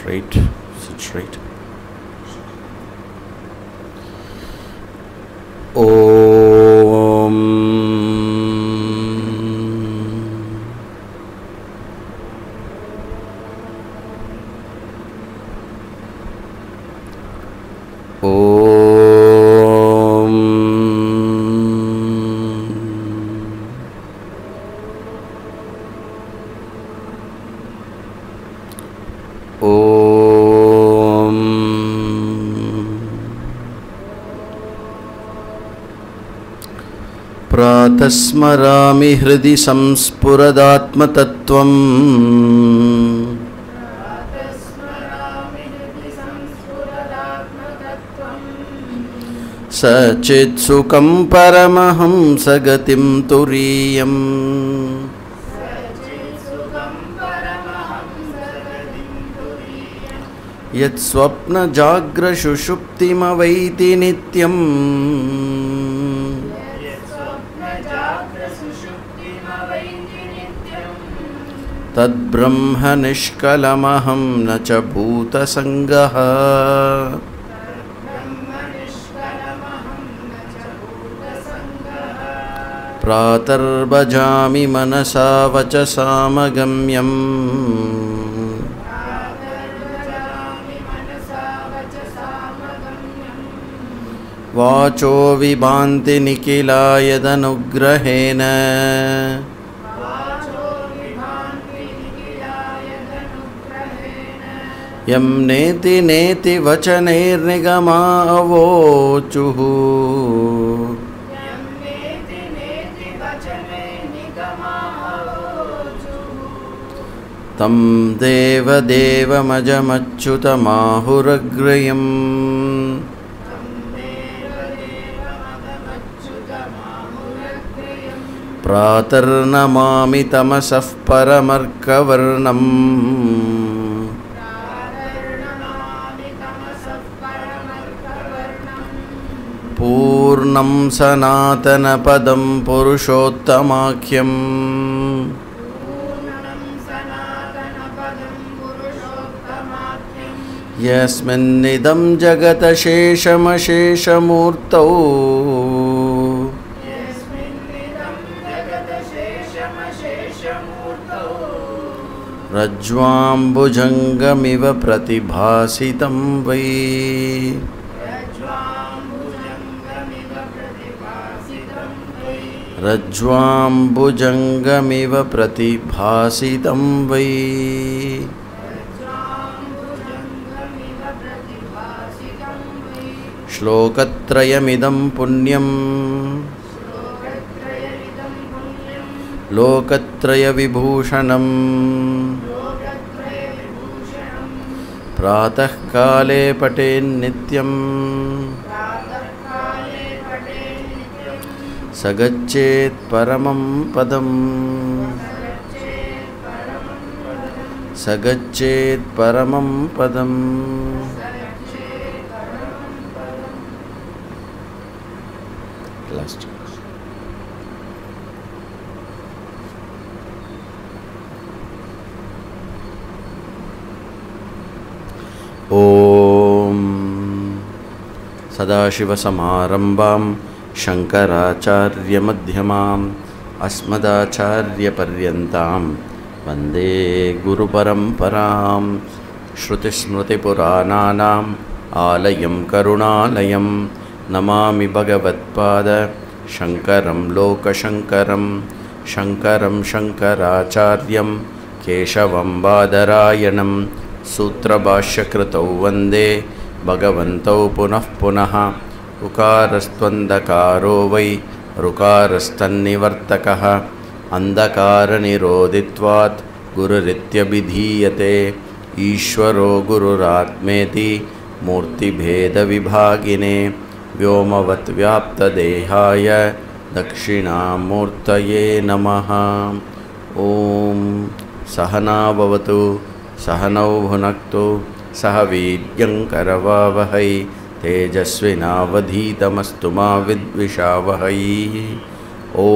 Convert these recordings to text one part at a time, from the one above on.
straight, sit straight. Om. प्रातस्मरामि हृदि संस्फुरदात्मतत्त्वम् सचित्सुखं परमहंसगतिं तुरीयम् यत्स्वप्नजाग्रसुषुप्तिमवैति नित्यम् तद्ब्रह्म निष्कलमहं न च भूतसङ्गः प्रातर्भजामि मनसा वचसामगम्यम् वाचो विभान्ति निखिला यदनुग्रहेण यं नेति नेति वचनैर्निगमा अवोचुः तं देवदेवमजमच्युतमाहुरग्रयम् प्रातर्नमामि तमसः परमर्कवर्णम् पूर्णं सनातनपदं पुरुषोत्तमाख्यम् यस्मिन्निदं जगतशेषमशेषमूर्तौ रज्ज्वाम्बुजङ्गमिव प्रतिभासितं वै रज्ज्वाम्बुजङ्गमिव प्रतिभासितं वै श्लोकत्रयमिदं पुण्यं लोकत्रयविभूषणम् प्रातःकाले पठेन्नित्यम् सगच्छेत् परमं पदम् सगच्छेत् परमं पदम् ओम सदाशिवसमारंभां शंकराचार्यमध्यमाम् अस्मदाचार्यपर्यन्तां वन्दे गुरुपरम्परां श्रुतिस्मृतिपुराणानाम् आलयं करुणालयं नमामि भगवत्पाद शंकरं लोकशंकरं शंकरं शंकराचार्यं केशवं बादरायणं सूत्रभाष्यकृतौ वन्दे भगवन्तौ पुनः पुनः उकारस्त्वन्धकारो वै ऋकारस्तन्निवर्तकः अन्धकारनिरोधित्वात् गुरुरित्यभिधीयते ईश्वरो गुरुरात्मेति मूर्तिभेदविभागिने व्योमवत् व्याप्तदेहाय दक्षिणामूर्तये नमः। ॐ सहना भवतु सहनौ भुनक्तु सह वीर्यङ्करवावहै तेजस्विनावधीतमस्तु मा विद्विषावहै। ॐ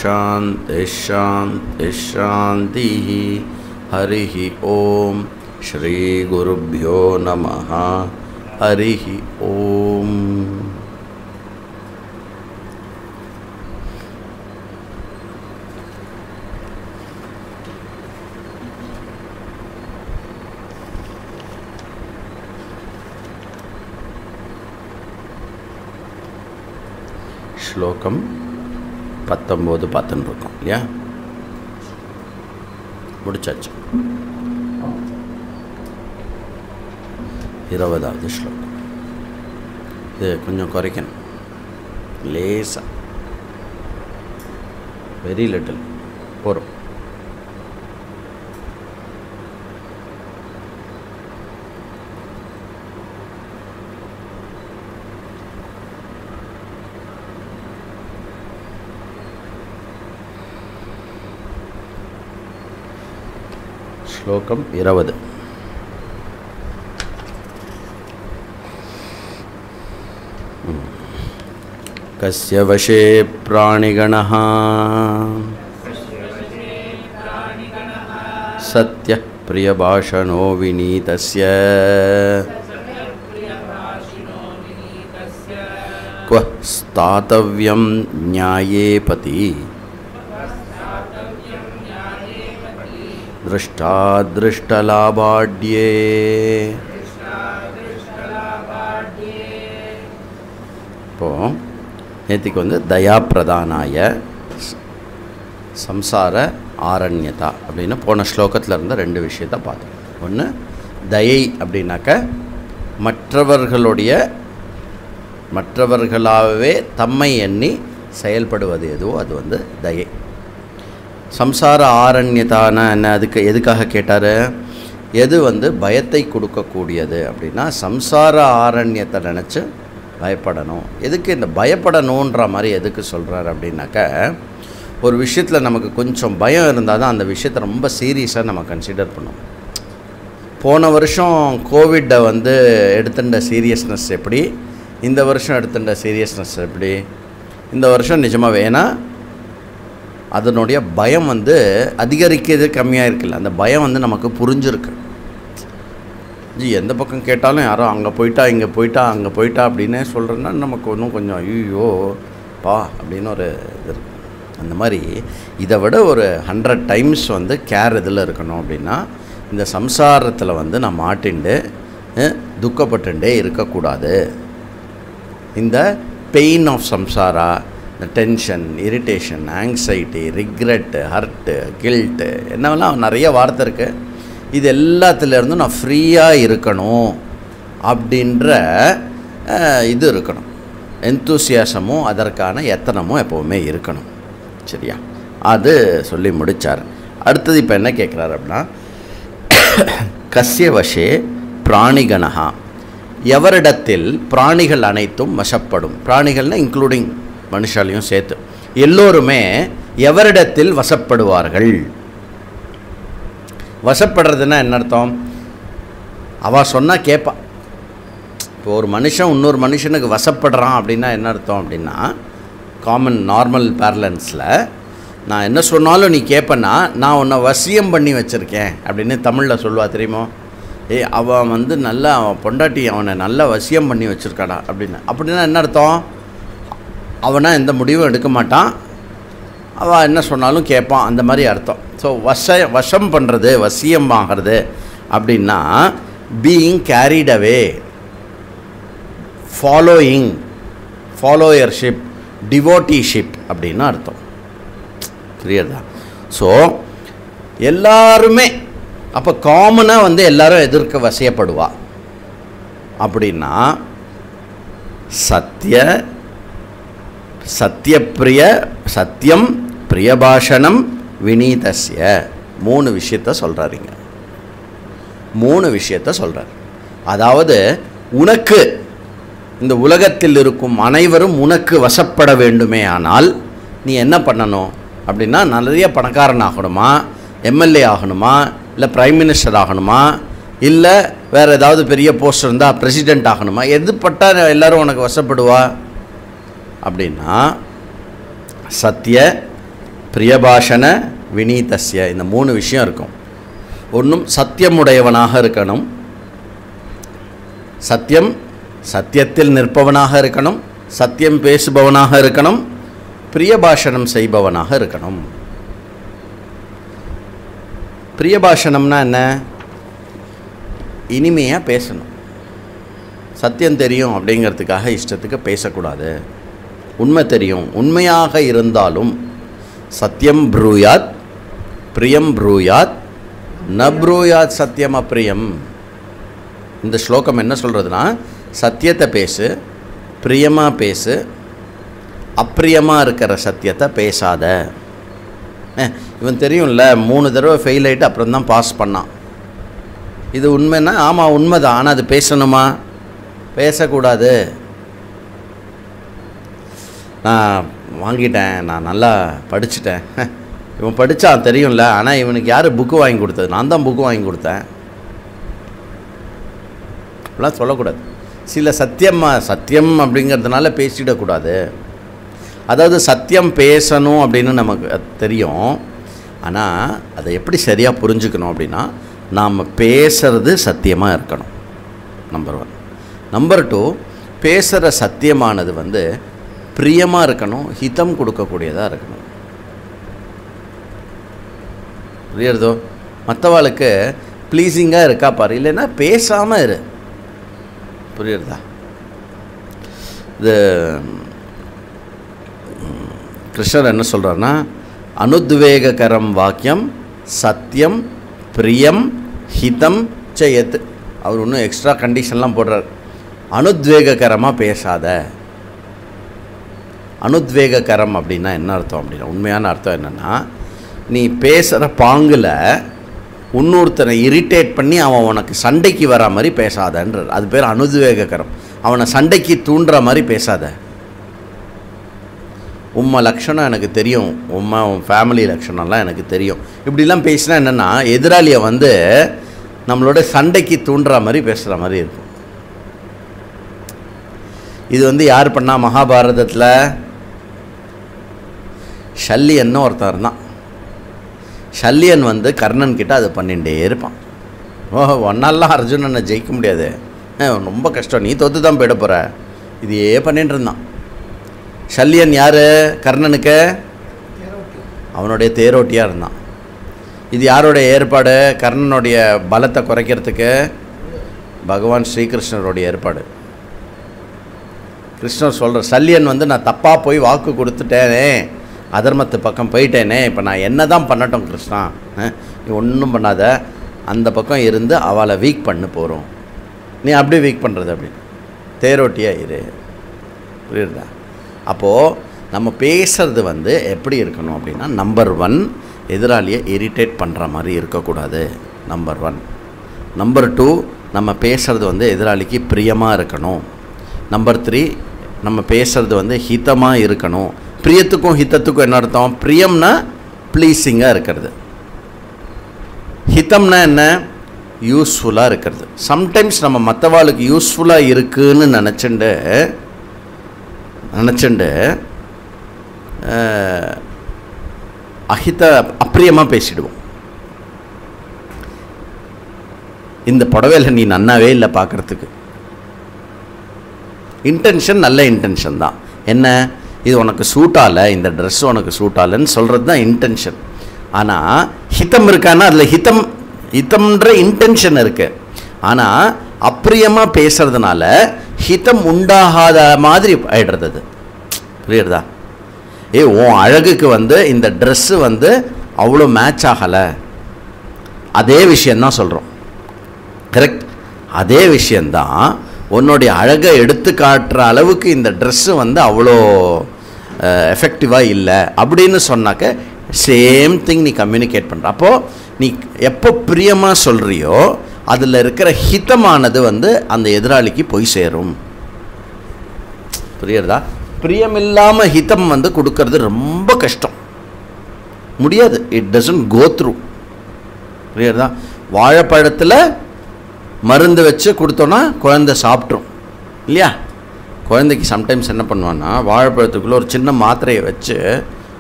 शान्तिः शान्तिः शान्तिः। हरिः ॐ श्रीगुरुभ्यो नमः। हरिः ओम्। श्लोकम 19 பார்த்துன்னு இருக்கோம் இல்லையா? முடிச்சாச்சு. 20வது ஸ்லோகம். இது கொஞ்சம் குறைக்கணும், லேசா, வெரி லிட்டில் போகிறோம். श्लोकम 20. कस्य वशे प्राणिगणः सत्यः प्रियभाषणो विनीतस्य क्व स्थातव्यं न्याये पति दृष्टादृष्टलाभाढ्ये। இப்போ நேற்றுக்கு வந்து தயா பிரதானாய சம்சார ஆரண்யதா அப்படின்னு போன ஸ்லோகத்தில் இருந்த 2 விஷயத்தை பார்த்தோம். ஒன்று தயை அப்படின்னாக்க மற்றவர்களாகவே தம்மை எண்ணி செயல்படுவது எதுவோ அது வந்து தயை. சம்சார ஆரண்யதான என்ன, அதுக்கு எதுக்காக கேட்டார்? எது வந்து பயத்தை கொடுக்கக்கூடியது அப்படின்னா சம்சார ஆரண்யத்தை நினச்சி பயப்படணும். எதுக்கு இந்த பயப்படணுன்ற மாதிரி எதுக்கு சொல்கிறார் அப்படின்னாக்க, ஒரு விஷயத்தில் நமக்கு கொஞ்சம் பயம் இருந்தால் தான் அந்த விஷயத்தை ரொம்ப சீரியஸாக நம்ம கன்சிடர் பண்ணுவோம். போன வருஷம் கோவிட்டை வந்து எடுத்துட்ட சீரியஸ்னஸ் எப்படி, இந்த வருஷம் எடுத்துட்ட சீரியஸ்னஸ் எப்படி, இந்த வருஷம் நிஜமாக வேணா அதனுடைய பயம் வந்து அதிகரிக்கிறது கம்மியாக இருக்குல்ல, அந்த பயம் வந்து நமக்கு புரிஞ்சிருக்கு. எந்த பக்கம் கேட்டாலும் யாரோ அங்கே போயிட்டா இங்கே போயிட்டா அங்கே போயிட்டா அப்படின்னு சொல்கிறேன்னா நமக்கு இன்னும் கொஞ்சம் ஐயோ பா அப்படின்னு ஒரு இது இருக்குது. அந்த மாதிரி இதை விட ஒரு 100 டைம்ஸ் வந்து கேர் இதில் இருக்கணும். அப்படின்னா இந்த சம்சாரத்தில் வந்து நம்ம மாட்டிண்டு துக்கப்பட்டுட்டே இருக்கக்கூடாது. இந்த பெயின் ஆஃப் சம்சாரா, இந்த tension, irritation, anxiety, regret, hurt, guilt, என்னவெல்லாம் நிறைய வார்த்தை இருக்குது. இது எல்லாத்துலேருந்தும் நான் ஃப்ரீயாக இருக்கணும் அப்படின்ற இது இருக்கணும். எந்தூசியாசமும் அதற்கான எத்தனமும் எப்போவுமே இருக்கணும். சரியா? அது சொல்லி முடித்தார். அடுத்தது இப்போ என்ன கேட்குறாரு அப்படின்னா, கஸ்ய வசே பிராணிகணஹா, எவரிடத்தில் பிராணிகள் அனைத்தும் வசப்படும். பிராணிகள்னால் இன்க்ளூடிங் மனுஷாலையும் சேர்த்து எல்லோருமே எவரிடத்தில் வசப்படுவார்கள். வசப்படுறதுன்னா என்ன அர்த்தம்? அவள் சொன்னால் கேட்பா. இப்போ ஒரு மனுஷன் இன்னொரு மனுஷனுக்கு வசப்படுறான் அப்படின்னா என்ன அர்த்தம் அப்படின்னா, காமன் நார்மல் பேரலன்ஸில் நான் என்ன சொன்னாலும் நீ கேட்பேன்னா நான் உன்னை வசியம் பண்ணி வச்சுருக்கேன் அப்படின்னு தமிழில் சொல்லுவா தெரியுமோ? அவன் வந்து நல்லா அவன் பொண்டாட்டி அவனை நல்லா வசியம் பண்ணி வச்சுருக்காடா அப்படின்னா என்ன அர்த்தம்? அவனா எந்த முடிவும் எடுக்க மாட்டான், அவன் என்ன சொன்னாலும் கேட்பான், அந்த மாதிரி அர்த்தம். ஸோ வசம் பண்ணுறது, வசியம் ஆகிறது அப்படின்னா பீயிங் கேரிட் அவே, ஃபாலோயர்ஷிப், டிவோட்டிஷிப் அப்படின்னு அர்த்தம். கிளியர்தா? ஸோ எல்லாருமே அப்போ காமனாக வந்து எல்லாரும் எதிர்க்க வசியப்படுவா அப்படின்னா சத்தியப்பிரிய, சத்தியம், பிரியபாஷணம், வினீதஸ்ய 3 விஷயத்த சொல்கிறாருங்க. 3 விஷயத்த சொல்கிறார். அதாவது உனக்கு இந்த உலகத்தில் இருக்கும் அனைவரும் உனக்கு வசப்பட வேண்டுமே ஆனால் நீ என்ன பண்ணணும் அப்படின்னா, நிறைய பணக்காரன் ஆகணுமா, எம்எல்ஏ ஆகணுமா, இல்லை பிரைம் மினிஸ்டர் ஆகணுமா, இல்லை வேறு ஏதாவது பெரிய போஸ்ட் இருந்தால் பிரசிடெண்ட் ஆகணுமா, எது பட்டால் எல்லோரும் உனக்கு வசப்படுவா அப்படின்னா சத்திய, பிரியபாஷண, வினீதஸ்ய இந்த 3 விஷயம் இருக்கும். ஒன்றும் சத்தியமுடையவனாக இருக்கணும், சத்தியத்தில் நிற்பவனாக இருக்கணும், சத்தியம் பேசுபவனாக இருக்கணும், பிரியபாஷணம் செய்பவனாக இருக்கணும். பிரியபாஷணம்னா என்ன? இனிமையாக பேசணும். சத்தியம் தெரியும் அப்படிங்கிறதுக்காக இஷ்டத்துக்கு பேசக்கூடாது. உண்மை தெரியும், உண்மையாக இருந்தாலும் சத்தியம் ப்ரூயாத் பிரியம் ப்ரூயாத் ந ப்ரூயாத் சத்தியம் அப்ரியம். இந்த ஸ்லோகம் என்ன சொல்கிறதுனா, சத்தியத்தை பேசு, பிரியமாக பேசு, அப்பிரியமாக இருக்கிற சத்தியத்தை பேசாத. இவன் தெரியும்ல 3 தடவை ஃபெயில் ஆகிட்டு அப்புறம் தான் பாஸ் பண்ணான். இது உண்மைன்னா ஆமாம் உண்மைதான், ஆனால் அது பேசணுமா? பேசக்கூடாது. நான் வாங்கிட்டேன், நான் நல்லா படிச்சுட்டேன், இவன் படித்தான் தெரியும்ல, ஆனால் இவனுக்கு யார் புக்கு வாங்கி கொடுத்தது? நான் தான் புக்கு வாங்கி கொடுத்தேன். அப்படிலாம் சொல்லக்கூடாது. சில சத்தியம் அப்படிங்கிறதுனால பேசிடக்கூடாது. அதாவது சத்தியம் பேசணும் அப்படின்னு நமக்கு தெரியும், ஆனால் அதை எப்படி சரியாக புரிஞ்சுக்கணும் அப்படின்னா, நாம் பேசுகிறது சத்தியமாக இருக்கணும். நம்பர் 1. நம்பர் 2, பேசுகிற சத்தியமானது வந்து பிரியமாக இருக்கணும், ஹிதம் கொடுக்கக்கூடியதாக இருக்கணும். புரியுறதோ? மற்றவாளுக்கு ப்ளீஸிங்காக இருக்கா பாரு, இல்லைன்னா பேசாமல் இரு. புரியுறதா? இது கிருஷ்ணர் என்ன சொல்கிறாருன்னா, அனுத்வேககரம் வாக்கியம் சத்தியம் பிரியம் ஹிதம் செய்யத்து. அவர் இன்னும் எக்ஸ்ட்ரா கண்டிஷன்லாம் போடுறார். அனுத்வேககரமாக பேசாத. அனுத்வேககரம் அப்படின்னா என்ன அர்த்தம் அப்படின்னா, உண்மையான அர்த்தம் என்னென்னா, நீ பேசுகிற பாங்கில் இன்னொருத்தனை இரிட்டேட் பண்ணி அவன் உனக்கு சண்டைக்கு வரா மாதிரி பேசாதன்றார். அது பேர் அனுத்வேககரம். அவனை சண்டைக்கு தூண்டுற மாதிரி பேசாத. உம்மை லட்சணம் எனக்கு தெரியும், உன் ஃபேமிலி லட்சணம்லாம் எனக்கு தெரியும், இப்படிலாம் பேசினா என்னென்னா எதிராளியை வந்து நம்மளோட சண்டைக்கு தூண்டுற மாதிரி பேசுகிற மாதிரி இருக்கும். இது வந்து யார் பண்ணால் மகாபாரதத்தில் ஷல்லியன்னு ஒருத்தர் இருந்தான். ஷல்லியன் வந்து கர்ணன் கிட்ட அதை பண்ணிகிட்டே இருப்பான். ஒன்னாலாம் அர்ஜுனனை ஜெயிக்க முடியாது, ரொம்ப கஷ்டம், நீ தோற்று தான் போயிட போகிற, இதையே பண்ணிட்டு இருந்தான். ஷல்லியன் யார்? கர்ணனுக்கு அவனுடைய தேரோட்டியாக இருந்தான். இது யாருடைய ஏற்பாடு? கர்ணனுடைய பலத்தை குறைக்கிறதுக்கு பகவான் ஸ்ரீகிருஷ்ணருடைய ஏற்பாடு. கிருஷ்ணர் சொல்கிற, ஷல்லியன் வந்து நான் தப்பாக போய் வாக்கு கொடுத்துட்டேனே, அதர்மத்து பக்கம் போயிட்டேனே, இப்போ நான் என்ன தான் பண்ணட்டும் கிருஷ்ணா? நீ ஒன்றும் பண்ணாத, அந்த பக்கம் இருந்து அவளை வீக் பண்ண போகிறோம். நீ அப்படியே வீக் பண்ணுறது அப்படின்னு தேரோட்டியாக இரு. புரியுதா? அப்போது நம்ம பேசுகிறது வந்து எப்படி இருக்கணும் அப்படின்னா, நம்பர் 1, எதிராளியை இரிட்டேட் பண்ணுற மாதிரி இருக்கக்கூடாது. நம்பர் 1. நம்பர் 2, நம்ம பேசுகிறது வந்து எதிராளிக்கு பிரியமாக இருக்கணும். நம்பர் 3, நம்ம பேசுகிறது வந்து ஹிதமாக இருக்கணும். பிரியத்துக்கும் ஹிதத்துக்கும் என்ன அர்த்தம்? பிரியம்னா ப்ளீஸிங்காக இருக்கிறது, ஹிதம்னா என்ன? யூஸ்ஃபுல்லாக இருக்கிறது. சம்டைம்ஸ் நம்ம மற்றவாளுக்கு யூஸ்ஃபுல்லாக இருக்குன்னு நினச்சிண்டு அப்பிரியமாக பேசிடுவோம். இந்த புடவையில் நீ நன்னாவே இல்லை பார்க்குறதுக்கு, இன்டென்ஷன் நல்ல இன்டென்ஷன் தான். என்ன, இது உனக்கு சூட்டாகலை, இந்த ட்ரெஸ் உனக்கு சூட்டாகலைன்னு சொல்கிறது தான் இன்டென்ஷன். ஆனால் ஹிதம் இருக்கான்னா அதில் ஹிதம்ன்ற இன்டென்ஷன் இருக்குது. ஆனால் அப்பிரியமாக பேசுறதுனால ஹிதம் உண்டாகாத மாதிரி ஆயிடுறது. அது புரியுறதா? உன் அழகுக்கு வந்து இந்த ட்ரெஸ்ஸு வந்து அவ்வளோ மேட்ச் ஆகலை, அதே விஷயந்தான் சொல்கிறோம். கரெக்ட்? அதே விஷயந்தான் உன்னுடைய அழகை எடுத்து காட்டுற அளவுக்கு இந்த ட்ரெஸ்ஸு வந்து அவ்வளோ எஃபெக்டிவாக இல்லை அப்படின்னு சொன்னாக்க சேம் திங் நீ கம்யூனிகேட் பண்ணுற. அப்போது நீ எப்போ பிரியமாக சொல்கிறியோ அதில் இருக்கிற ஹிதமானது வந்து அந்த எதிராளிக்கு போய் சேரும். புரியுறதா? பிரியம் இல்லாமல் ஹிதம் வந்து கொடுக்கறது ரொம்ப கஷ்டம், முடியாது. It doesn't go through. புரியுறதா? வாழைப்பழத்தில் மருந்து வச்சு கொடுத்தோன்னா குழந்தை சாப்பிட்ரும் இல்லையா? குழந்தைக்கு சம்டைம்ஸ் என்ன பண்ணுவான்னா, வாழைப்பழத்துக்குள்ளே ஒரு சின்ன மாத்திரையை வச்சு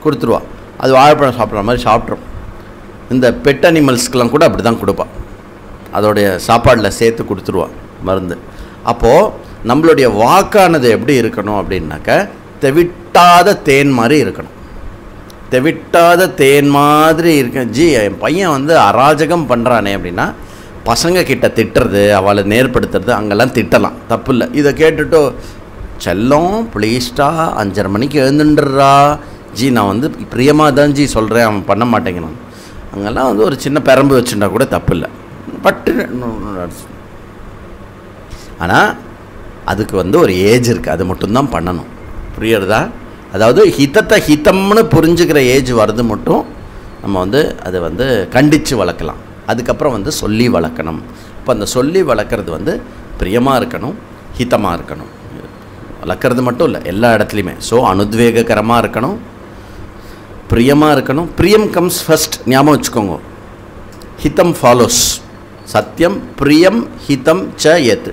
கொடுத்துருவா, அது வாழைப்பழம் சாப்பிட்ற மாதிரி சாப்பிட்ரும். இந்த பெட் அனிமல்ஸ்க்கெலாம் கூட அப்படி தான் கொடுப்பாள், அதோடைய சாப்பாடில் சேர்த்து கொடுத்துருவா மருந்து. அப்போது நம்மளுடைய வாக்கானது எப்படி இருக்கணும் அப்படின்னாக்க தெவிட்டாத தேன் மாதிரி இருக்கணும். தெவிட்டாத தேன் மாதிரி இருக்க. என் பையன் வந்து அராஜகம் பண்ணுறானே அப்படின்னா பசங்க கிட்ட திட்டுறது, அவளை நேர்படுத்துறது, அங்கெல்லாம் திட்டலாம், தப்பு இல்லை. இதை கேட்டுட்டு செல்லம் ப்ளீஸ்டா 5:30 மணிக்கு எழுந்துன்றா நான் வந்து பிரியமாக தான் சொல்கிறேன், அவன் பண்ண மாட்டேங்கிறான், அங்கெல்லாம் வந்து ஒரு சின்ன பெரம்பு வச்சுட்டா கூட தப்பு இல்லை, பட்டு. ஆனால் அதுக்கு வந்து ஒரு ஏஜ் இருக்குது, அது மட்டும்தான் பண்ணணும். புரியுறதா? அதாவது ஹிதத்தை ஹிதம்னு புரிஞ்சுக்கிற ஏஜ் வருது மட்டும் நம்ம வந்து அதை வந்து கண்டித்து வளர்க்கலாம். அதுக்கப்புறம் வந்து சொல்லி வளர்க்கணும். இப்போ அந்த சொல்லி வளர்க்குறது வந்து பிரியமாக இருக்கணும், ஹிதமாக இருக்கணும். வளர்க்குறது மட்டும் இல்லை, எல்லா இடத்துலையுமே. ஸோ அனுத்வேககரமாக இருக்கணும், பிரியமாக இருக்கணும். பிரியம் கம்ஸ் ஃபஸ்ட், ஞாபகம் வச்சுக்கோங்க. ஹிதம் ஃபாலோஸ். சத்தியம் பிரியம் ஹிதம் ச யத்.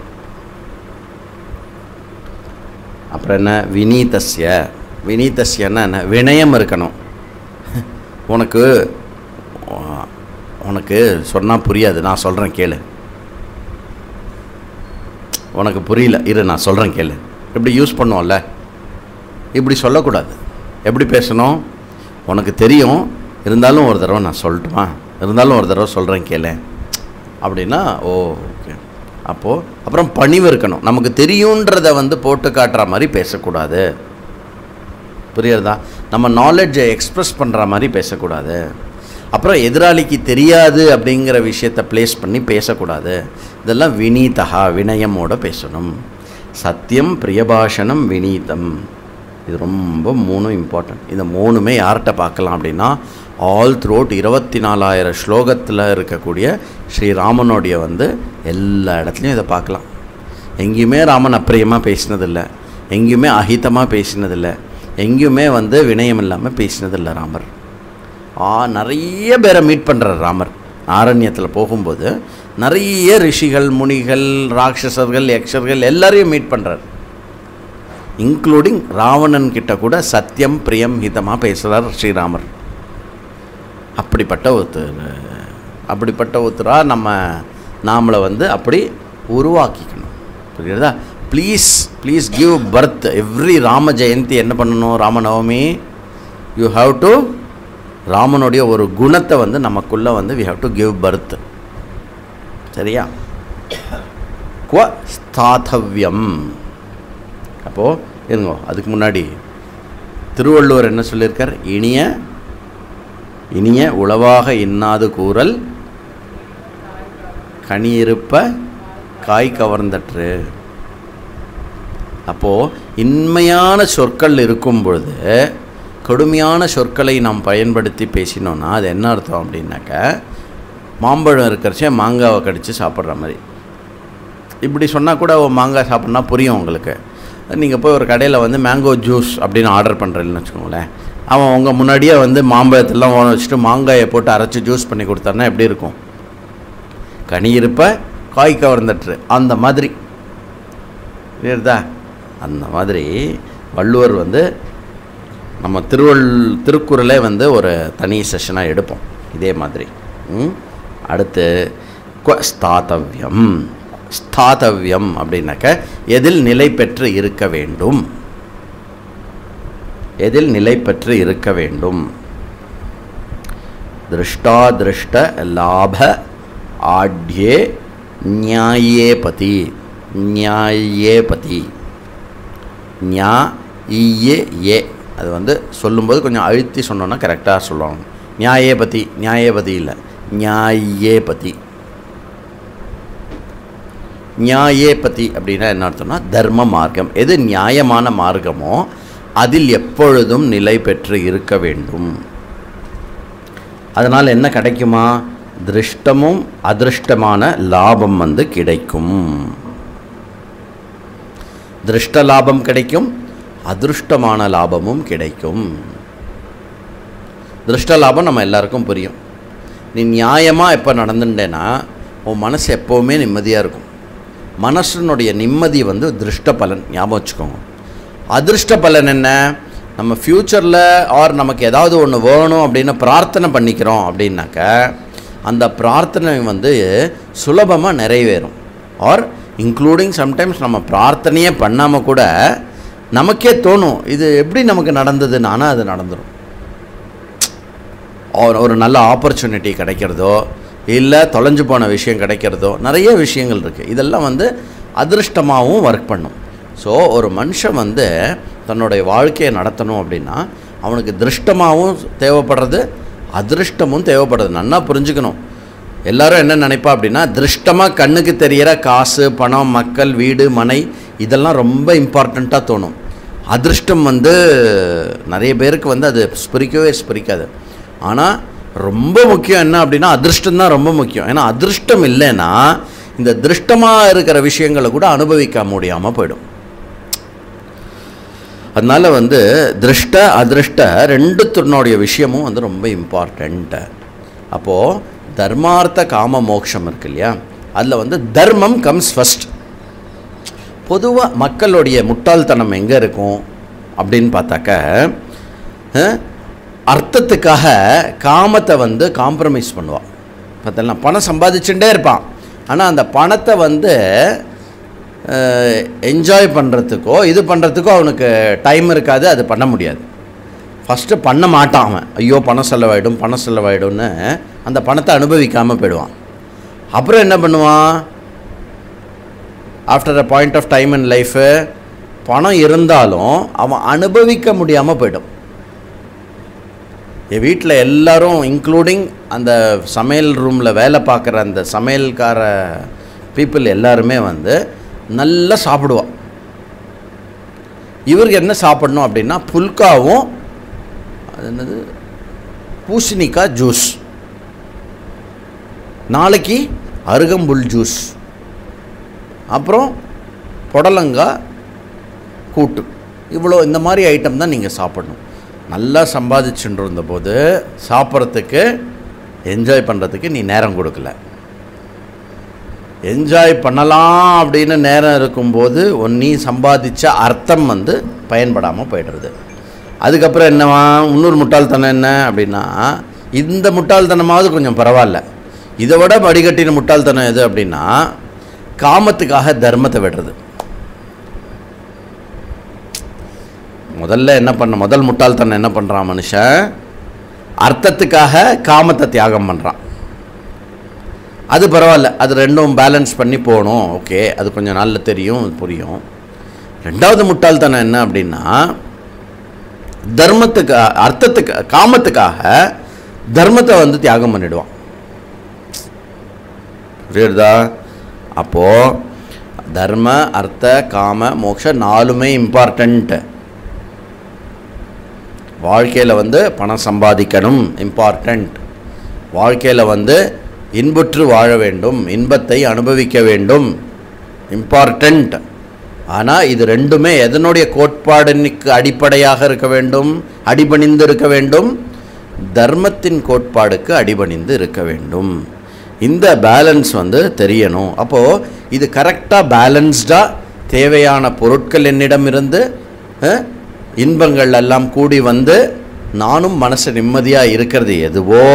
அப்புறம் என்ன? வினீதஸ்ய. வினீதஸ்யன்னா என்ன? வினயம் இருக்கணும். உனக்கு சொன்னால் புரியாது, நான் சொல்கிறேன் கேளு. உனக்கு புரியல, இரு நான் சொல்கிறேன் கேளு. இப்படி யூஸ் பண்ணுவோம்ல, இப்படி சொல்லக்கூடாது. எப்படி பேசணும்? உனக்கு தெரியும், இருந்தாலும் ஒரு தடவை நான் சொல்லட்டுமா, இருந்தாலும் ஒரு தடவை சொல்கிறேன் கேளு அப்படின்னா ஓகே. அப்போது அப்புறம் பணிவு இருக்கணும். நமக்கு தெரியுன்றதை வந்து போட்டு காட்டுற மாதிரி பேசக்கூடாது. புரியுறதா? நம்ம நாலேஜை எக்ஸ்ப்ரெஸ் பண்ணுற மாதிரி பேசக்கூடாது. அப்புறம் எதிராளிக்கு தெரியாது அப்படிங்கிற விஷயத்தை ப்ளேஸ் பண்ணி பேசக்கூடாது. இதெல்லாம் வினீதா, வினயமோடு பேசணும். சத்தியம், பிரியபாஷணம், வினீதம். இது ரொம்ப 3 இம்பார்ட்டன்ட். இந்த 3மே யார்கிட்ட பார்க்கலாம் அப்படின்னா ஆல் த்ரூஅவுட் 24,000 ஸ்லோகத்தில் இருக்கக்கூடிய ஸ்ரீராமனுடைய வந்து எல்லா இடத்துலையும் இதை பார்க்கலாம். எங்கேயுமே ராமன் அப்பிரியமாக பேசினதில்லை, எங்கேயுமே அஹிதமாக பேசினதில்லை, எங்கேயுமே வந்து வினயம் இல்லாமல் பேசினதில்லை ராமர். நிறைய பேரை மீட் பண்ணுறார் ராமர். ஆரண்யத்தில் போகும்போது நிறைய ரிஷிகள், முனிகள், ராட்சசர்கள், யக்ஷர்கள் எல்லாரையும் மீட் பண்ணுறார். இன்க்ளூடிங் ராவணன் கிட்ட கூட சத்தியம் பிரியம் ஹிதமாக பேசுகிறார் ஸ்ரீராமர். அப்படிப்பட்ட ஒருத்தராக நாமளை வந்து அப்படி உருவாக்கிக்கணும். புரியுறதா? Please give birth. Every Rama Jayanti என்ன பண்ணணும்? ராமநவமி யூ ஹாவ் டு, ராமனுடைய ஒரு குணத்தை வந்து நமக்குள்ளே வந்து we have to give birth. சரியா? குவ ஸ்தாத்தவ்யம். அப்போது இருங்கோ, அதுக்கு முன்னாடி திருவள்ளுவர் என்ன சொல்லியிருக்கார்? இனிய உளவாக இன்னாது கூறல் கனியிருப்ப காய் கவர்ந்தற்று. அப்போது இன்மையான சொற்கள் இருக்கும் பொழுது கடுமையான சொற்களை நாம் பயன்படுத்தி பேசினோன்னா அது என்ன அர்த்தம் அப்படின்னாக்க, மாம்பழம் இருக்கிறச்சே மாங்காவை கடித்து சாப்பிட்ற மாதிரி. இப்படி சொன்னால் கூட மாங்காய் சாப்பிட்னா புரியும் உங்களுக்கு. நீங்கள் போய் ஒரு கடையில் வந்து மேங்கோ ஜூஸ் அப்படின்னு ஆர்டர் பண்ணுறீங்கன்னு வச்சுக்கோங்களேன், அவன் உங்கள் முன்னாடியே வந்து மாம்பழத்தெல்லாம் ஓன வச்சுட்டு மாங்காயை போட்டு அரைச்சி ஜூஸ் பண்ணி கொடுத்தாருன்னா எப்படி இருக்கும்? கனி இருப்ப காய் கவர்ந்தற்று. அந்த மாதிரி புரியுறதா? அந்த மாதிரி வள்ளுவர் வந்து நம்ம திருக்குறளே வந்து ஒரு தனி செஷனாக எடுப்போம் இதே மாதிரி. அடுத்து ஸ்தாத்தவ்யம். ஸ்தாத்தவ்யம் அப்படின்னாக்க எதில் நிலை பெற்று இருக்க வேண்டும், எதில் நிலை பெற்று இருக்க வேண்டும். திருஷ்டாதிருஷ்ட லாப ஆட்யே நியாயே பதி. நியாயே பதி, ஞா ஈயே ஏ. அது வந்து சொல்லும்போது கொஞ்சம் அழுத்தி சொன்னோன்னா கரெக்டாக சொல்லுவாங்க. நியாயே பதி, நியாயே பதி இல்லை, நியாயே பதி. நியாயே பதி அப்படின்னா என்ன அர்த்தம்னா தர்ம மார்க்கம். எது நியாயமான மார்க்கமோ அதில் எப்பொழுதும் நிலை பெற்று இருக்க வேண்டும். அதனால் என்ன கிடைக்குமா? திருஷ்டமும் அதிருஷ்டமான லாபம் வந்து கிடைக்கும். திருஷ்ட லாபம் கிடைக்கும், அதிருஷ்டமான லாபமும் கிடைக்கும். திருஷ்ட லாபம் நம்ம எல்லாருக்கும் புரியும். நீ நியாயமாக எப்போ நடந்துட்டேன்னா உன் மனசு எப்போவுமே நிம்மதியாக இருக்கும். மனசனுடைய நிம்மதி வந்து திருஷ்ட பலன், ஞாபகம் வச்சுக்கோங்க. அதிருஷ்ட பலன் என்ன? நம்ம ஃப்யூச்சரில் ஆர் நமக்கு ஏதாவது ஒன்று வேணும் அப்படின்னு பிரார்த்தனை பண்ணிக்கிறோம் அப்படின்னாக்க அந்த பிரார்த்தனை வந்து சுலபமாக நிறைவேறும். ஆர் இன்க்ளூடிங் சம்டைம்ஸ் நம்ம பிரார்த்தனையே பண்ணாமல் கூட நமக்கே தோணும் இது எப்படி நமக்கு நடந்ததுன்னு. ஆனால் அது நடந்துடும். ஒரு நல்ல ஆப்பர்ச்சுனிட்டி கிடைக்கிறதோ இல்லை தொலைஞ்சு போன விஷயம் கிடைக்கிறதோ நிறைய விஷயங்கள் இருக்குது. இதெல்லாம் வந்து அதிருஷ்டமாகவும் ஒர்க் பண்ணும். ஸோ ஒரு மனுஷன் வந்து தன்னுடைய வாழ்க்கையை நடத்தணும் அப்படின்னா அவனுக்கு திருஷ்டமாகவும் தேவைப்படுறது, அதிருஷ்டமும் தேவைப்படுறது. நல்லா புரிஞ்சுக்கணும். எல்லோரும் என்ன நினைப்பா அப்படின்னா திருஷ்டமாக கண்ணுக்கு தெரிகிற காசு, பணம், மக்கள், வீடு, மனை இதெல்லாம் ரொம்ப இம்பார்ட்டண்ட்டாக தோணும். அதிருஷ்டம் வந்து நிறைய பேருக்கு வந்து அது ஸ்பிரிக்காது. ஆனால் ரொம்ப முக்கியம் என்ன அப்படின்னா அதிருஷ்டம் தான் ரொம்ப முக்கியம். ஏன்னா அதிருஷ்டம் இல்லைன்னா இந்த திருஷ்டமாக இருக்கிற விஷயங்களை கூட அனுபவிக்க முடியாமல் போயிடும். அதனால் வந்து திருஷ்ட அதிருஷ்ட ரெண்டுத்தினுடைய விஷயமும் வந்து ரொம்ப இம்பார்ட்டண்ட்டு. அப்போது தர்மார்த்த காம மோட்சம் இருக்கு இல்லையா, அதில் வந்து தர்மம் கம்ஸ் ஃபஸ்ட். பொதுவாக மக்களுடைய முட்டாள்தனம் எங்கே இருக்கும் அப்படின்னு பார்த்தாக்க அர்த்தத்துக்காக காமத்தை வந்து காம்ப்ரமைஸ் பண்ணுவான். பார்த்தீங்கன்னா பணம் சம்பாதிச்சுட்டே இருப்பான். ஆனால் அந்த பணத்தை வந்து என்ஜாய் பண்ணுறதுக்கோ இது பண்ணுறதுக்கோ அவனுக்கு டைம் இருக்காது, அது பண்ண முடியாது. ஃபஸ்ட்டு பண்ண மாட்டான் அவன். ஐயோ பணம் செலவாயிடும்னு அந்த பணத்தை அனுபவிக்காமல் போயிடுவான். அப்புறம் என்ன பண்ணுவான், after a point of time in life பணம் இருந்தாலும் அவன் அனுபவிக்க முடியாமல் போயிடும். என் வீட்டில் எல்லோரும் இன்க்ளூடிங் அந்த சமையல் ரூமில் வேலை பார்க்குற அந்த சமையல்கார பீப்புள் எல்லாருமே வந்து நல்லா சாப்பிடுவான். இவருக்கு என்ன சாப்பிடணும் அப்படின்னா புல்காவும் அது என்னது பூசணிக்காய் ஜூஸ், நாளைக்கு அருகம்புல் ஜூஸ், அப்புறம் புடலங்காய் கூட்டு, இவ்வளோ இந்த மாதிரி ஐட்டம் தான் நீங்கள் சாப்பிடணும். நல்லா சம்பாதிச்சுட்டு இருந்தபோது சாப்பிட்றதுக்கு என்ஜாய் பண்ணுறதுக்கு நீ நேரம் கொடுக்கல. என்ஜாய் பண்ணலாம் அப்படின்னு நேரம் இருக்கும்போது நீ சம்பாதிச்ச அர்த்தம் வந்து பயன்படாமல் போய்டுறது. அதுக்கப்புறம் என்னவா இன்னொரு முட்டாள்தனம் என்ன அப்படின்னா, இந்த முட்டாள்தனமாவது கொஞ்சம் பரவாயில்ல, இதை விட வடிகட்டின முட்டாள்தனம் எது அப்படின்னா காமத்துக்காக தர்மத்தை விடுறது. முதல் முட்டாள்தனம் என்ன பண்ணுறான் மனுஷன், அர்த்தத்துக்காக காமத்தை தியாகம் பண்ணுறான். அது பரவாயில்ல, அது ரெண்டும் பேலன்ஸ் பண்ணி போகணும். ஓகே, அது கொஞ்சம் நாளில் தெரியும், புரியும். ரெண்டாவது முட்டாள்தனம் என்ன அப்படின்னா காமத்துக்காக தர்மத்தை வந்து தியாகம் பண்ணிடுவான். புரியுறதா? அப்போது தர்ம அர்த்த காம மோட்ச நாலுமே இம்பார்ட்டண்ட்டு. வாழ்க்கையில் வந்து பணம் சம்பாதிக்கணும், இம்பார்ட்டண்ட். வாழ்க்கையில் வந்து இன்புற்று வாழ வேண்டும், இன்பத்தை அனுபவிக்க வேண்டும், இம்பார்ட்டண்ட். ஆனால் இது ரெண்டுமே எதனுடைய கோட்பாடுக்கு அடிப்படையாக இருக்க வேண்டும், அடிபணிந்து இருக்க வேண்டும், தர்மத்தின் கோட்பாடுக்கு அடிபணிந்து இருக்க வேண்டும். இந்த பேலன்ஸ் வந்து தெரியணும். அப்போது இது கரெக்டாக பேலன்ஸ்டாக தேவையான பொருட்கள் என்னிடம் இருந்து இன்பங்கள் எல்லாம் கூடி வந்து நானும் மனசு நிம்மதியாக இருக்கிறது எதுவோ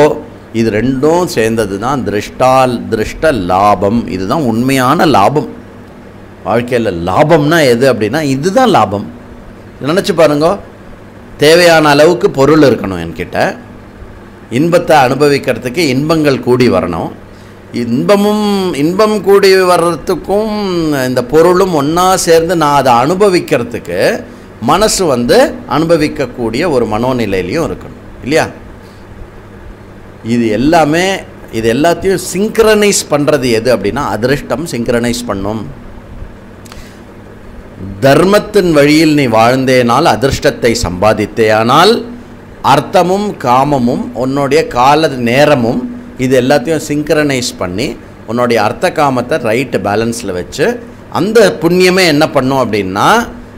இது ரெண்டும் சேர்ந்தது தான் திருஷ்ட லாபம். இதுதான் உண்மையான லாபம். வாழ்க்கையில் லாபம்னா எது அப்படின்னா இதுதான் லாபம். நினச்சி பாருங்க, தேவையான அளவுக்கு பொருள் இருக்கணும் என்கிட்ட, இன்பத்தை அனுபவிக்கிறதுக்கு இன்பங்கள் கூடி வரணும். இன்பம் கூடி வர்றதுக்கும் இந்த பொருளும் ஒன்றா சேர்ந்து நான் அதை அனுபவிக்கிறதுக்கு மனசு வந்து அனுபவிக்கக்கூடிய ஒரு மனோநிலையிலையும் இருக்கணும் இல்லையா? இது எல்லாத்தையும் சிங்க்ரனைஸ் பண்ணுறது எது அப்படின்னா அதிருஷ்டம் சிங்க்ரனைஸ் பண்ணும். தர்மத்தின் வழியில் நீ வாழ்ந்தேனால் அதிர்ஷ்டத்தை சம்பாதித்தேயானால் அர்த்தமும் காமமும் உன்னுடைய கால நேரமும் இது எல்லாத்தையும் சிங்க்ரனைஸ் பண்ணி உன்னுடைய அர்த்த காமத்தை ரைட்டு பேலன்ஸில் வச்சு அந்த புண்ணியமே என்ன பண்ணும் அப்படின்னா,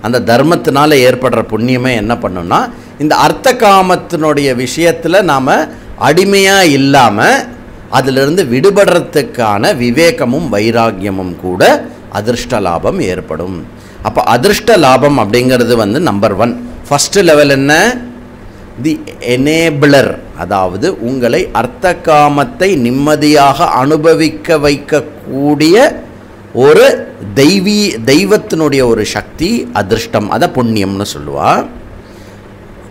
அந்த தர்மத்தினால ஏற்படுற புண்ணியமே என்ன பண்ணுன்னா இந்த அர்த்த காமத்தினுடைய விஷயத்தில் நாம் அடிமையாக இல்லாமல் அதிலிருந்து விடுபடுறதுக்கான விவேகமும் வைராக்கியமும் கூட அதிர்ஷ்ட லாபம் ஏற்படும். அப்போ அதிர்ஷ்ட லாபம் அப்படிங்கிறது வந்து நம்பர் 1. ஃபஸ்ட்டு லெவல் என்ன? தி எனேபிளர், அதாவது உங்களை அர்த்த காமத்தை நிம்மதியாக அனுபவிக்க வைக்கக்கூடிய ஒரு தெய்வத்தினுடைய ஒரு சக்தி அதிர்ஷ்டம். அதை புண்ணியம்னு சொல்லுவா.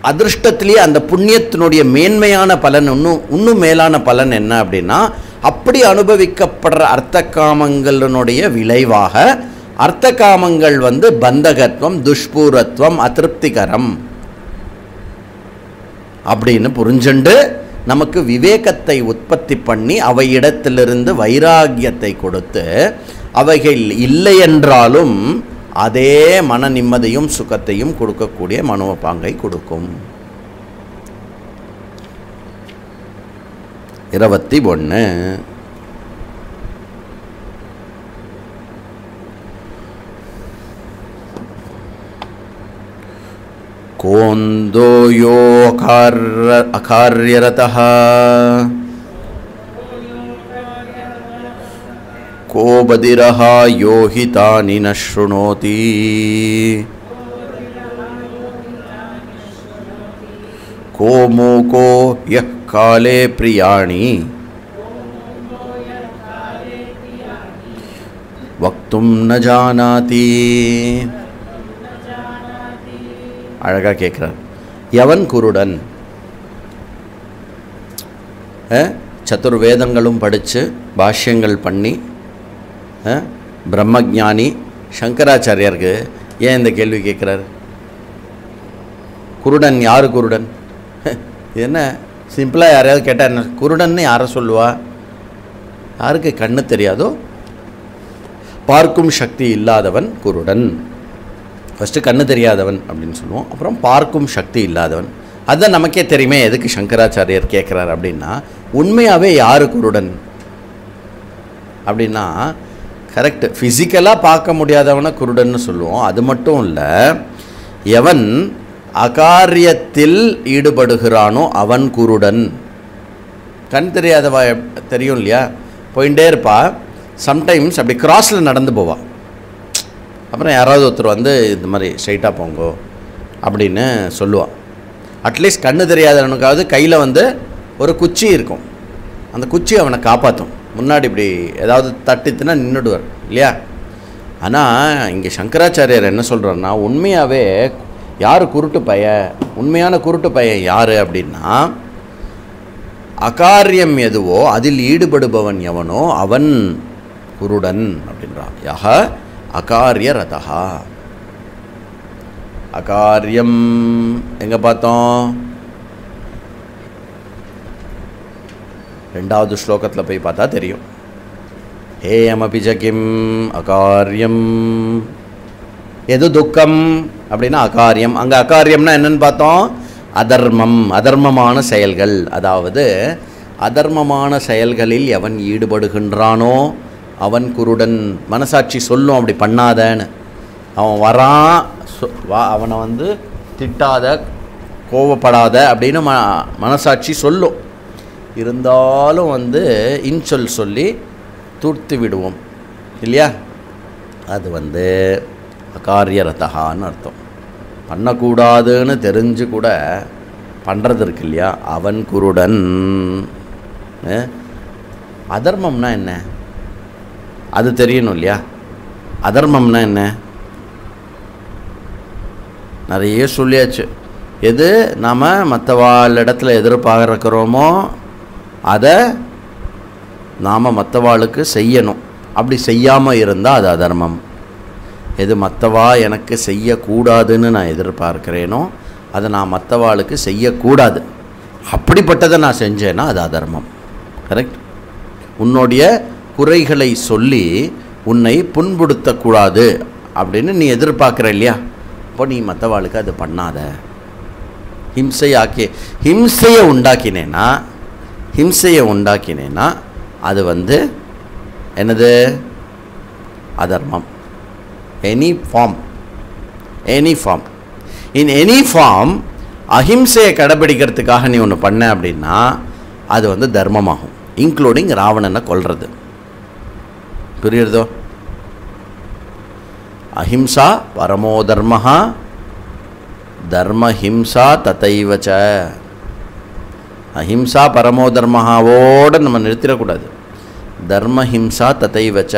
அதிர்ஷ்டத்திலேயே அந்த புண்ணியத்தினுடைய மேன்மையான பலன், இன்னும் மேலான பலன் என்ன அப்படின்னா, அப்படி அனுபவிக்கப்படுற அர்த்த காமங்களினுடைய விளைவாக அர்த்த காமங்கள் பந்தகத்துவம், துஷ்பூரத்துவம், அதிருப்திகரம் அப்படின்னு புரிஞ்சுண்டு நமக்கு விவேகத்தை உற்பத்தி பண்ணி அவையிடத்திலிருந்து வைராகியத்தை கொடுத்து, அவைகள் இல்லை என்றாலும் அதே மன நிம்மதியும் சுகத்தையும் கொடுக்கக்கூடிய மனோபாங்கை கொடுக்கும். 21 கோந்தோ யோ அகார்யரதः को बधिरः यो हि तानि न शृणोति को मूको यः काले प्रियाणि वक्तुं न जानाति. அழகா கேட்குறார். எவன் குருடன்? சதுர்வேதங்களும் படித்து பாஷ்யங்கள் பண்ணி பிரம்மஜானி சங்கராச்சாரியாருக்கு ஏன் இந்த கேள்வி கேட்குறாரு? குருடன் யார்? குருடன் என்ன சிம்பிளாக யாரையாவது கேட்டால் என்ன குருடன்னு யாரை சொல்லுவா? யாருக்கு கண்ணு தெரியாதோ, பார்க்கும் சக்தி இல்லாதவன் குருடன். ஃபஸ்ட்டு கண்ணு தெரியாதவன் அப்படின்னு சொல்லுவோம், அப்புறம் பார்க்கும் சக்தி இல்லாதவன். அதுதான் நமக்கே தெரியுமே எதுக்கு சங்கராச்சாரியர் கேட்குறார் அப்படின்னா, உண்மையாகவே யார் குருடன் அப்படின்னா, கரெக்டு ஃபிசிக்கலாக பார்க்க முடியாதவனை குருடன்னு சொல்லுவோம். அது மட்டும் இல்லை, எவன் அகாரியத்தில் ஈடுபடுகிறானோ அவன் குருடன். கண் தெரியாதவா தெரியும் இல்லையா, போயிட்டே இருப்பா, சம்டைம்ஸ் அப்படி கிராஸில் நடந்து போவாள். அப்புறம் யாராவது ஒருத்தர் இந்த மாதிரி ஸ்ட்ரைட்டாக போங்கோ அப்படின்னு சொல்லுவாள். அட்லீஸ்ட் கண்ணு தெரியாதவனுக்காவது கையில் ஒரு குச்சி இருக்கும், அந்த குச்சி அவனை காப்பாற்றும். முன்னாடி இப்படி ஏதாவது தட்டித்துனா நின்றுடுவார் இல்லையா. ஆனால் இங்கே சங்கராச்சாரியர் என்ன சொல்கிறாருன்னா, உண்மையாகவே யார் குருட்டு பையன், உண்மையான குருட்டு பையன் யார் அப்படின்னா, அகாரியம் எதுவோ அதில் ஈடுபடுபவன் எவனோ அவன் குருடன் அப்படின்றான். யஹ அகாரிய ரதஹா. அகாரியம் எங்கே பார்த்தோம்? 2வது ஸ்லோகத்தில் போய் பார்த்தா தெரியும். ஹேயமபி ஜகிம் அகாரியம். எது துக்கம் அப்படின்னா அகாரியம். அங்கே அகாரியம்னா என்னன்னு பார்த்தோம்? அதர்மம், அதர்மமான செயல்கள். அதாவது அதர்மமான செயல்களில் எவன் ஈடுபடுகின்றானோ அவன் குருடன். மனசாட்சி சொல்லும் அப்படி பண்ணாதன்னு. அவன் வரான், அவனை திட்டாத, கோவப்படாத அப்படின்னு மனசாட்சி சொல்லும். இருந்தாலும் இன்சொல் சொல்லி தூர்த்து விடுவோம் இல்லையா. அது அகாரியரதகான்னு அர்த்தம். பண்ணக்கூடாதுன்னு தெரிஞ்சு கூட பண்ணுறது இருக்கு இல்லையா, அவன் குருடன். அதர்மம்னா என்ன அது தெரியணும் இல்லையா. அதர்மம்னா என்ன நிறைய சொல்லியாச்சு. எது நாம் மற்றவாளிடத்தில் எதிர்பார்க்கிறோமோ அதை நாம் மற்றவாளுக்கு செய்யணும். அப்படி செய்யாமல் இருந்தால் அது அதர்மம். எது மற்றவா எனக்கு செய்யக்கூடாதுன்னு நான் எதிர்பார்க்கிறேனோ அதை நான் மற்றவாளுக்கு செய்யக்கூடாது, அப்படிப்பட்டதை நான் செஞ்சேன்னா அது அதர்மம். கரெக்ட். உன்னுடைய குறைகளை சொல்லி உன்னை புண்படுத்தக்கூடாது அப்படின்னு நீ எதிர்பார்க்குற இல்லையா, அப்போ நீ மற்றவாளுக்கு அது பண்ணாத. ஹிம்சையை உண்டாக்கினேன்னா அது என்னது? அதர்மம். Any form in any form அஹிம்சையை கடைபிடிக்கிறதுக்காக நீ ஒன்று பண்ண அப்படின்னா அது தர்மமாகும், இன்க்ளூடிங் ராவணனை கொல்றது. புரியுறதோ? அஹிம்சா பரமோ தர்மஹா தர்மஹிம்சா ததைவச்ச. அஹிம்சா பரமோ தர்மஹாவோடு நம்ம நிறுத்திடக்கூடாது. தர்மஹிம்சா ததைவச்ச,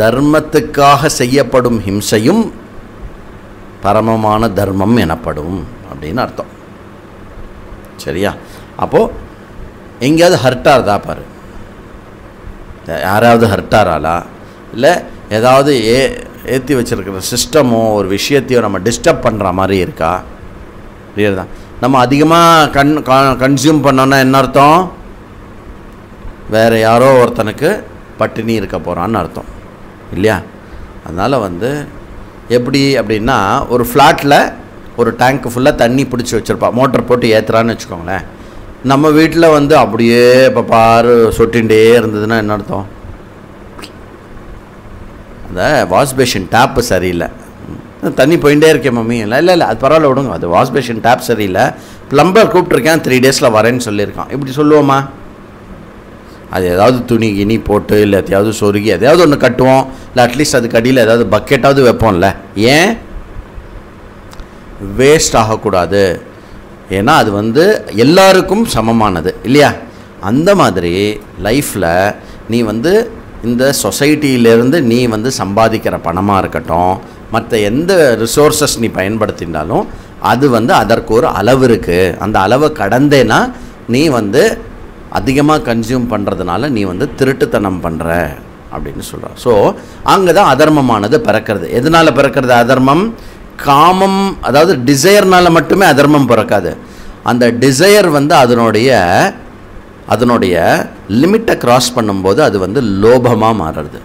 தர்மத்துக்காக செய்யப்படும் ஹிம்சையும் பரமமான தர்மம் எனப்படும் அப்படின்னு அர்த்தம். சரியா? அப்போது எங்கேயாவது ஹர்ட்டாருதா பாரு, யாராவது ஹர்ட்டாராலா, இல்லை ஏதாவது ஏற்றி வச்சுருக்கிற சிஸ்டமோ ஒரு விஷயத்தையோ நம்ம டிஸ்டர்ப் பண்ணுற மாதிரி இருக்கா? புரியுது தான். நம்ம அதிகமாக கன்சியூம் பண்ணோன்னா என்ன அர்த்தம்? வேறு யாரோ ஒருத்தனுக்கு பட்டினி இருக்க போகிறான்னு அர்த்தம் இல்லையா? அதனால் எப்படி அப்படின்னா, ஒரு ஃப்ளாட்டில் ஒரு டேங்க்கு ஃபுல்லாக தண்ணி பிடிச்சி வச்சுருப்பா, மோட்டர் போட்டு ஏற்றுறான்னு வச்சுக்கோங்களேன். நம்ம வீட்டில் அப்படியே இப்போ பாரு சொட்டின்ண்டே இருந்ததுன்னா என்ன அர்த்தம்? அந்த வாஷ் பேஷன் டேப்பு சரியில்லை, தண்ணி போயிட்டே இருக்கேன் மம்மி. இல்லை அது பரவாயில்ல விடுங்க, அது வாஷ் பேஷன் டேப் சரியில்லை, ப்ளம்பர் கூப்பிட்ருக்கேன் 3 டேஸில் வரேன்னு சொல்லியிருக்கான். இப்படி சொல்லுவோமா? அது ஏதாவது துணி கிணி போட்டு இல்லை எதையாவது சொருகி எதையாவது ஒன்று கட்டுவோம், இல்லை அட்லீஸ்ட் அதுக்கு அடியில் ஏதாவது பக்கெட்டாவது வைப்போம்ல. ஏன்? வேஸ்ட் ஆகக்கூடாது. ஏன்னா அது எல்லாருக்கும் சமமானது இல்லையா? அந்த மாதிரி லைஃப்பில் நீ இந்த சொசைட்டியிலேருந்து நீ சம்பாதிக்கிற பணமாக இருக்கட்டும், மற்ற எந்த ரிசோர்ஸஸ் நீ பயன்படுத்தினாலும் அது அதற்கு ஒரு அளவு இருக்குது. அந்த அளவை கடந்தேன்னா நீ அதிகமாக கன்சியூம் பண்ணுறதுனால நீ திருட்டுத்தனம் பண்ணுற அப்படின்னு சொல்கிறார். ஸோ அங்கே தான் அதர்மமானது பிறக்கிறது. எதனால் பிறக்கிறது அதர்மம்? காமம், அதாவது டிசையர்னால் மட்டுமே அதர்மம் பிறக்காது. அந்த டிசையர் அதனுடைய லிமிட்டை கிராஸ் பண்ணும்போது அது லோபமாக மாறுறது,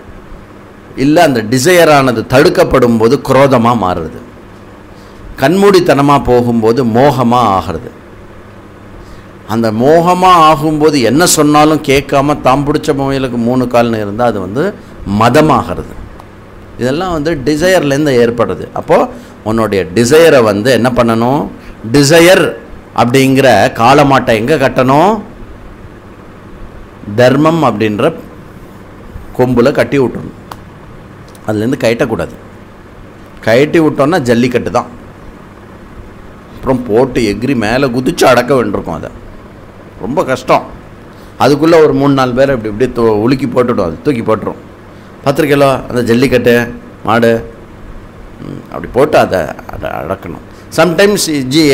இல்லை அந்த டிசையரானது தடுக்கப்படும் போது குரோதமாக மாறுறது, கண்மூடித்தனமாக போகும்போது மோகமாக ஆகிறது. அந்த மோகமாக ஆகும்போது என்ன சொன்னாலும் கேட்காம தாம் பிடிச்ச மொபைலுக்கு 3 கால்னு இருந்தால் அது மதமாகிறது. இதெல்லாம் டிசையர்லேருந்து ஏற்படுறது. அப்போது உன்னுடைய டிசையரை என்ன பண்ணணும்? டிசையர் அப்படிங்கிற காலமாட்டை எங்கே கட்டணும்? தர்மம் அப்படின்ற கொம்பில் கட்டி விட்டணும். அதுலேருந்து கயட்டக்கூடாது. கயட்டி விட்டோன்னா ஜல்லிக்கட்டு தான். அப்புறம் போட்டு எகிரி மேலே குதிச்சு அடக்க வேண்டியிருக்கும். அதை ரொம்ப கஷ்டம். அதுக்குள்ளே ஒரு 3-4 பேர் இப்படி உலுக்கி போட்டுடும், அது தூக்கி போட்டுரும். 10 கிலோ அந்த ஜல்லிக்கட்டு மாடு அப்படி போட்டு அதை அடக்கணும். சம்டைம்ஸ்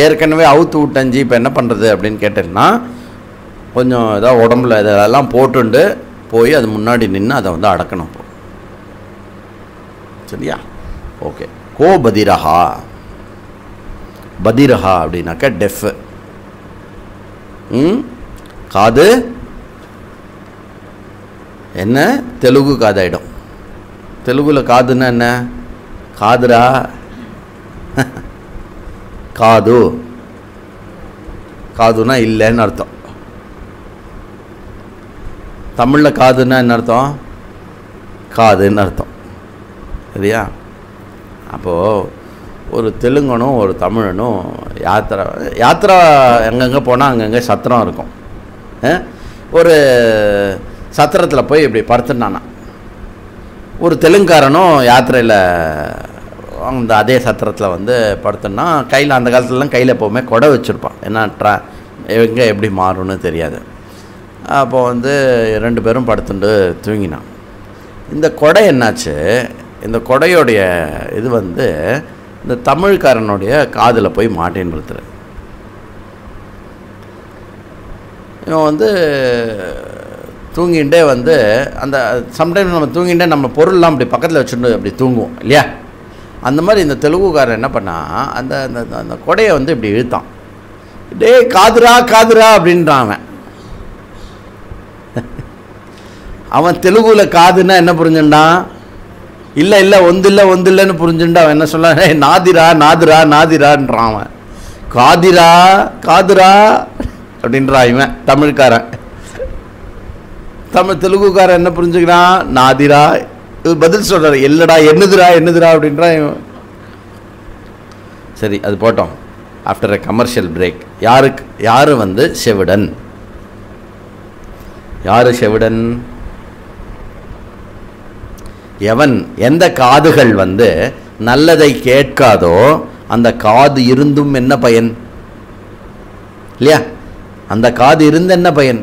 ஏற்கனவே அவுத்து விட்டேன் இப்போ என்ன பண்ணுறது அப்படின்னு கேட்டேன்னா, கொஞ்சம் ஏதாவது உடம்புல இதெல்லாம் போட்டுண்டு போய் அது முன்னாடி நின்று அதை அடக்கணும். சரியா? ஓகே. கோ பதிரஹா. பதிரஹா அப்படின்னாக்கா டெஃப். காது என்ன? தெலுங்கு காதாயிடும். தெலுங்குல காதுன்னா என்ன? காதுரா, காது, காதுனா இல்லைன்னு அர்த்தம். தமிழில் காதுன்னா என்ன அர்த்தம்? காதுன்னு அர்த்தம். சரியா? அப்போது ஒரு தெலுங்கனும் ஒரு தமிழனும் யாத்திரா எங்கெங்கே போனால் அங்கங்கே சத்திரம் இருக்கும். ஒரு சத்திரத்தில் போய் இப்படி படுத்துனானா, ஒரு தெலுங்காரனும் யாத்திரையில் அந்த அதே சத்திரத்தில் படுத்துன்னா கையில், அந்த காலத்துலலாம் கையில் எப்போவுமே கொடை வச்சுருப்பான். ஏன்னா எங்கே எப்படி மாறும்னு தெரியாது. அப்போது 2 பேரும் படுத்துட்டு தூங்கினான். இந்த கொடை என்னாச்சு? இந்த கொடையோடைய இது இந்த தமிழ்காரனுடைய காதில் போய் மாட்டேன்றது. இவன் தூங்கிகிட்டே அந்த சம்டைம்ஸ் நம்ம தூங்கிகிட்டே நம்ம பொருள்லாம் அப்படி பக்கத்தில் வச்சுட்டு அப்படி தூங்குவோம் இல்லையா? அந்த மாதிரி இந்த தெலுங்குக்காரன் என்ன பண்ணால் அந்த அந்த கொடையை இப்படி இழுத்தான். டே காதுரா காதுரா அப்படின்றான் அவன். அவன் தெலுங்குல காதுன்னா என்ன புரிஞ்சுட்டான்? இல்லை இல்லை ஒந்தில்லைன்னு புரிஞ்சுட்டு அவன் என்ன சொல்ல, நாதிரா நாதிரா நாதிரான்றான் அவன். காதிரா காதுரா அப்படின்றான் இவன் தமிழ்காரன். தெலுங்குக்காரன் என்ன புரிஞ்சுக்கிறான்? நாதிரா. பதில் சொல்கிறார், இல்லைடா என்னதுரா என்னதுரா அப்படின்றான் இவன். சரி, அது போட்டோம். After a commercial break. யார் செவிடன்? யார் செவிடன்? எவன், எந்த காதுகள் நல்லதை கேட்காதோ அந்த காது இருந்தும் என்ன பயன் இல்லையா? அந்த காது இருந்து என்ன பயன்?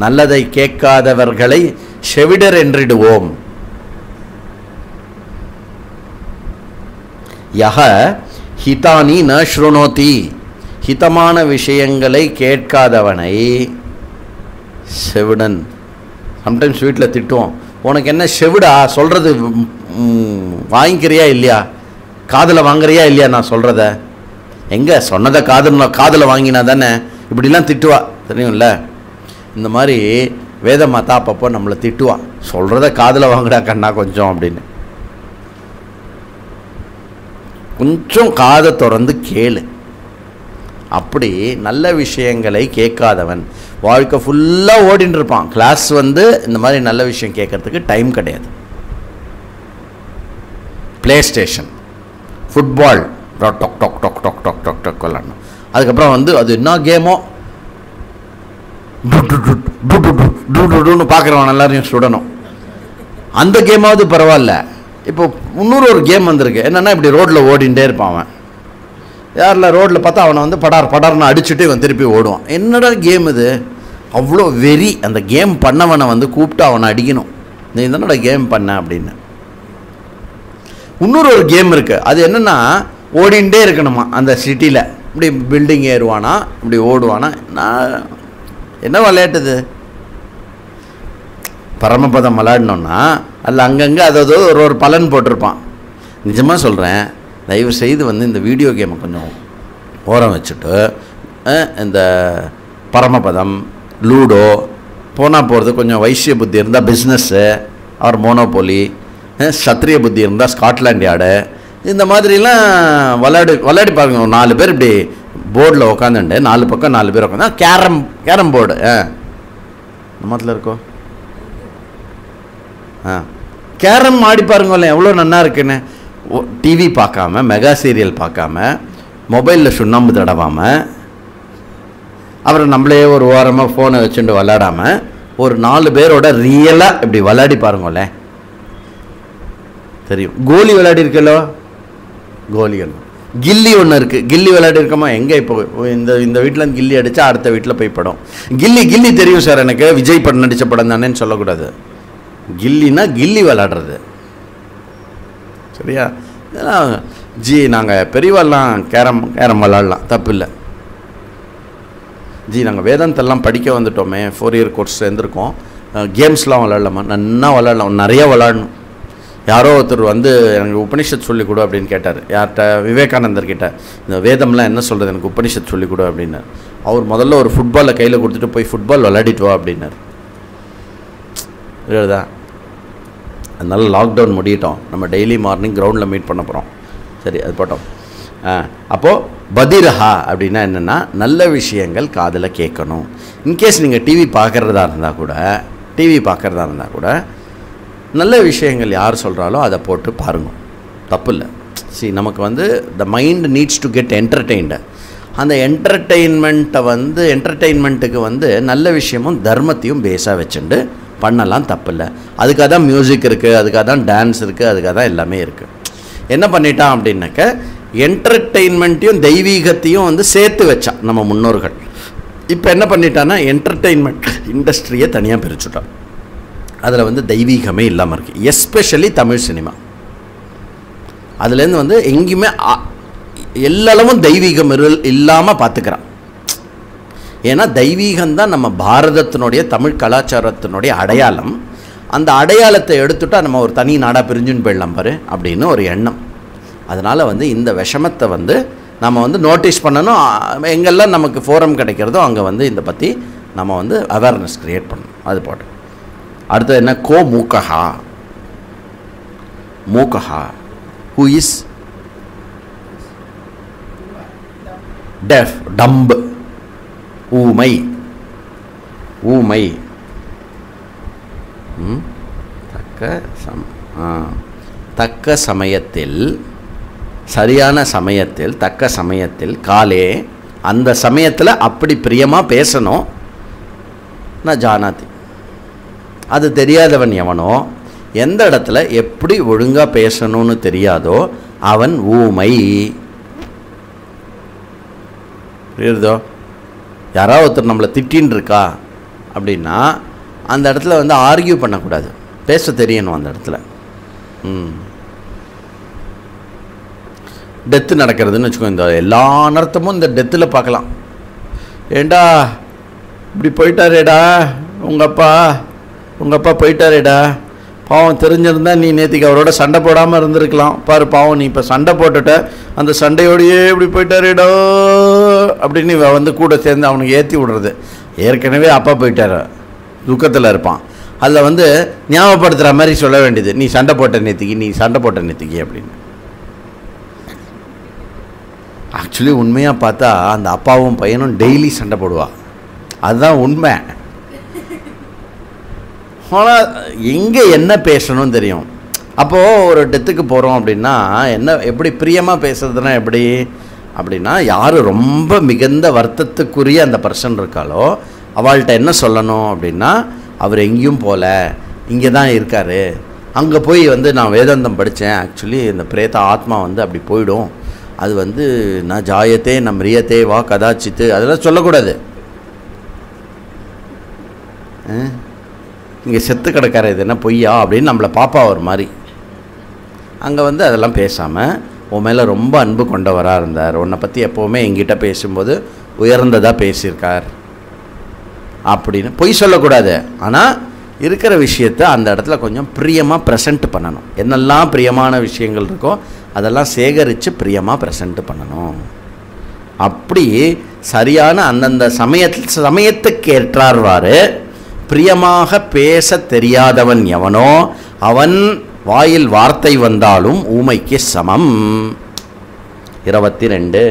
நல்லதை கேட்காதவர்களை செவிடர் என்றிடுவோம். யஹ ஹிதானி ந ஸ்ருணோதி, ஹிதமான விஷயங்களை கேட்காதவனை செவிடன். சம்டைம்ஸ் வீட்டில் திட்டுவோம், உனக்கு என்ன செவிடா, சொல்கிறது வாங்கிக்கிறியா இல்லையா, காதில் வாங்குறியா இல்லையா நான் சொல்கிறத? எங்கே சொன்னதை காதில் வாங்கினா தானே. இப்படிலாம் திட்டுவா தெரியும்ல. இந்த மாதிரி வேத மாதா அப்பப்போ நம்மளை திட்டுவா, சொல்கிறத காதில் வாங்குடா கண்ணா கொஞ்சம் அப்படின்னு. கொஞ்சம் காதை திறந்து கேளு. அப்படி நல்ல விஷயங்களை கேட்காதவன் வாழ்க்கை ஃபுல்லாக ஓடின்னு இருப்பான். கிளாஸ் இந்த மாதிரி நல்ல விஷயம் கேட்கறதுக்கு டைம் கிடையாது. ப்ளே ஸ்டேஷன், ஃபுட்பால், டொக் டொக் டொக் டொக் டொக் டொக் டொக் டொக் விளாடணும். அதுக்கப்புறம் அது என்ன கேமோ டுன்னு பார்க்குறவன் எல்லாரையும் சுடணும். அந்த கேமாவது பரவாயில்ல. இப்போ இன்னொரு ஒரு கேம் வந்திருக்கு. என்னென்னா இப்படி ரோட்டில் ஓடிண்டே இருப்பான் அவன். யாரில் ரோட்டில் பார்த்தா அவனை படார் படார்னு அடிச்சுட்டு இவன் திருப்பி ஓடுவான். என்னடா கேம் இது? அவ்வளோ வெறி. அந்த கேம் பண்ணவனை கூப்பிட்டு அவனை அடிக்கணும். நீ என்னடா கேம் பண்ண அப்படின்னு. இன்னொரு ஒரு கேம் இருக்குது. அது என்னென்னா ஓடிண்டே இருக்கணுமா அந்த சிட்டியில். இப்படி பில்டிங் ஏறுவானா, இப்படி ஓடுவானா. நான் என்ன விளையாட்டுது? பரமபதம் விளையாடணுன்னா அதில் அங்கங்கே அதாவது ஒரு பலன் போட்டிருப்பான். நிஜமாக சொல்கிறேன், தயவு செய்து இந்த வீடியோ கேமை கொஞ்சம் ஓரம் வச்சுட்டு இந்த பரமபதம், லூடோ போனால் போகிறது, கொஞ்சம் வைசிய புத்தி இருந்தால் பிஸ்னஸ்ஸு ஆர் மோனோபோலி, சத்திரிய புத்தி இருந்தால் ஸ்காட்லாண்ட் யார்டு, இந்த மாதிரிலாம் விளையாடி பாருங்க. 4 பேர் இப்படி போர்டில் உட்காந்துண்டு 4 பக்கம் 4 பேர் உட்காந்து கேரம் போர்டு நம்மத்தில் இருக்கோ கேரம் ஆடி பாருங்களேன், எவ்வளோ நல்லா இருக்குன்னு. டிவி பார்க்காம, மெகா சீரியல் பார்க்காம, மொபைலில் சுண்ணாம்பு தடவாமல், அப்புறம் நம்மளே ஒரு ஓரமாக ஃபோனை வச்சுட்டு விளாடாமல் ஒரு 4 பேரோட ரியலாக இப்படி விளையாடி பாருங்களேன், தெரியும். கோலி விளையாடி இருக்கலோ, கோலி கில்லி ஒன்று இருக்குது. கில்லி விளையாடி இருக்கோமா? எங்கே இப்போ இந்த வீட்டில் கில்லி அடித்தா அடுத்த வீட்டில் போய் படம். கில்லி தெரியும் சார் எனக்கு, விஜய் படம் நடித்த படம் தானேன்னு சொல்லக்கூடாது. கில்லினா கில்லி விளாடுறது, சரியா? ஜி நாங்கள் பெரியவாள்லாம் கேரம் விளாடலாம், தப்பு இல்லை. ஜி நாங்கள் வேதாந்தெல்லாம் படிக்க வந்துட்டோமே, 4 இயர் கோர்ஸ் சேர்ந்துருக்கோம், கேம்ஸ்லாம் விளாட்லாமா? நன்னா விளாட்லாம், நிறையா விளாடணும். யாரோ ஒருத்தர் எனக்கு உபனிஷத் சொல்லிக் கொடு அப்படின்னு கேட்டார். யார்கிட்ட? விவேகானந்தர் கிட்ட. இந்த வேதம்லாம் என்ன சொல்கிறது, எனக்கு உபனிஷத் சொல்லிக் கொடு அப்படின்னார். அவர் முதல்ல ஒரு ஃபுட்பாலை கையில் கொடுத்துட்டு போய் ஃபுட்பால் விளையாடிட்டு வா அப்படின்னார். இல்லைதா? அதனால லாக்டவுன் முடியட்டோம், நம்ம டெய்லி மார்னிங் கிரவுண்டில் மீட் பண்ண போகிறோம். சரி, அது போட்டோம். அப்போது பதிரஹா அப்படின்னா என்னென்னா, நல்ல விஷயங்கள் காதில் கேட்கணும். இன்கேஸ் நீங்கள் டிவி பார்க்குறதா இருந்தால் கூட நல்ல விஷயங்கள் யார் சொல்கிறாலோ அதை போட்டு பாருங்க, தப்பு இல்லை. நமக்கு the mind needs to get entertained. அந்த என்டர்டெயின்மெண்ட்டுக்கு நல்ல விஷயமும் தர்மத்தையும் பேஸாக வச்சுட்டு பண்ணலாம், தப்பு இல்லை. அதுக்காக தான் மியூசிக் இருக்குது, அதுக்காக தான் டான்ஸ் இருக்குது, அதுக்காக தான் எல்லாமே இருக்குது. என்ன பண்ணிட்டான் அப்படின்னாக்க, என்டர்டெயின்மெண்ட்டையும் தெய்வீகத்தையும் சேர்த்து வச்சான் நம்ம முன்னோர்கள். இப்போ என்ன பண்ணிட்டான்னா, என்டர்டெயின்மெண்ட் இண்டஸ்ட்ரியை தனியாக பிரிச்சுட்டான். அதில் தெய்வீகமே இல்லாமல் இருக்குது. Especially Tamil cinema. அதுலேருந்து எங்கேயுமே எல்லாமும் தெய்வீகம் இல்லாமல் பார்த்துக்கிறான். ஏன்னா தெய்வீகம்தான் நம்ம பாரதத்தினுடைய தமிழ் கலாச்சாரத்தினுடைய அடையாளம். அந்த அடையாளத்தை எடுத்துட்டால் நம்ம ஒரு தனி நாடாக பிரிஞ்சுன்னு போயிடலாம் பாரு அப்படின்னு ஒரு எண்ணம். அதனால் இந்த விஷமத்தை நம்ம நோட்டீஸ் பண்ணணும். எங்கெல்லாம் நமக்கு ஃபோரம் கிடைக்கிறதோ அங்கே இதை பற்றி நம்ம அவேர்னஸ் க்ரியேட் பண்ணணும். அது போட்டு அடுத்தது என்ன? கோ மூக்கஹா. மூக்கஹா ஹூ இஸ் டெஃப், டம்பு, ஊமை. தக்க சமயத்தில், சரியான சமயத்தில், தக்க சமயத்தில், காலே அந்த சமயத்தில் அப்படி பிரியமாக பேசணும். நான் ஜானாதி, அது தெரியாதவன் எவனோ எந்த இடத்துல எப்படி ஒழுங்காக பேசணும்னு தெரியாதோ அவன் ஊமை. புரியுறதோ? யாராவது ஒருத்தர் நம்மளை திட்டின்னு இருக்கா அப்படின்னா அந்த இடத்துல வந்து ஆர்கியூ பண்ணக்கூடாது, பேச தெரியணும் அந்த இடத்துல. டெத்து நடக்கிறதுன்னு வச்சுக்கோங்க, இந்த எல்லா அனர்த்தமும் இந்த டெத்தில் பார்க்கலாம். ஏண்டா இப்படி போயிட்டாரேடா உங்கள் அப்பா போயிட்டாரேடா, பாவம் தெரிஞ்சிருந்தா நீ நேற்றுக்கு அவரோட சண்டை போடாமல் இருந்திருக்கலாம், பாரு பாவம் நீ இப்போ சண்டை போட்டுட்ட, அந்த சண்டையோடையே இப்படி போயிட்டாரேடா அப்படின்னு வந்து கூட சேர்ந்து அவனுக்கு ஏற்றி விடுறது. ஏற்கனவே அப்பா போயிட்டார், துக்கத்தில் இருப்பான், அதில் வந்து ஞாபகப்படுத்துகிற மாதிரி சொல்ல வேண்டியது, நீ சண்டை போட்ட நேற்றுக்கு அப்படின்னு. ஆக்சுவலி உண்மையாக பார்த்தா அந்த அப்பாவும் பையனும் டெய்லி சண்டை போடுவா, அதுதான் உண்மை. ஆனால் எங்கே என்ன பேசணும்னு தெரியும். அப்போது ஒரு டெத்துக்கு போகிறோம் அப்படின்னா எப்படி பிரியமாக பேசுறதுனா எப்படி அப்படின்னா, யார் ரொம்ப மிகுந்த வருத்தத்துக்குரிய அந்த பர்சன் இருக்காளோ அவள்கிட்ட என்ன சொல்லணும் அப்படின்னா, அவர் எங்கேயும் போகல, இங்கே தான் இருக்கார், அங்கே போய் வந்து நான் வேதாந்தம் படித்தேன், ஆக்சுவலி இந்த பிரேத ஆத்மா வந்து அப்படி போயிடும், அது வந்து நான் ஜாயத்தே நம் ரியத்தே வா கதாச்சித்து அதெல்லாம் சொல்லக்கூடாது. இங்கே செத்து கிடக்கார இது என்ன பொய்யா அப்படின்னு நம்மளை பாப்பா ஒரு மாதிரி. அங்கே வந்து அதெல்லாம் பேசாமல் உன் மேலே ரொம்ப அன்பு கொண்டவராக இருந்தார், உன்னை பற்றி எப்போவுமே எங்கிட்ட பேசும்போது உயர்ந்ததாக பேசியிருக்கார் அப்படின்னு பொய் சொல்லக்கூடாது. ஆனால் இருக்கிற விஷயத்தை அந்த இடத்துல கொஞ்சம் பிரியமாக ப்ரெசென்ட் பண்ணணும். என்னெல்லாம் பிரியமான விஷயங்கள் இருக்கோ அதெல்லாம் சேகரித்து பிரியமாக ப்ரெசென்ட் பண்ணணும். அப்படி சரியான அந்தந்த சமயத்துக்கு ஏற்றார்வாறு பிரியமாக பேச தெரியாதவன் எவனோ அவன் வாயில் வார்த்தை வந்தாலும் ஊமைக்கு சமம். 22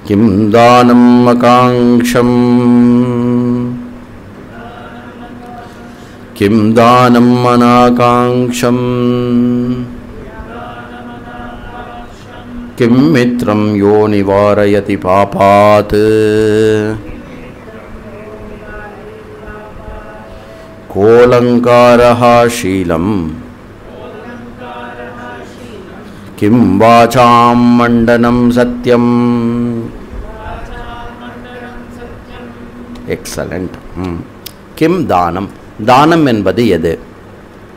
கிம் தானம் அகாங்ஷம் கிம் தானம் அநாகாங்ஷம் கிம் மித்ரம் யோ நிவாரயதி பாபாத் கோலங்காரஹ ஷீலம் கிம் வாசாம் மண்டனம் சத்யம். எக்ஸலண்ட். கிம் தானம், தானம் என்பது எது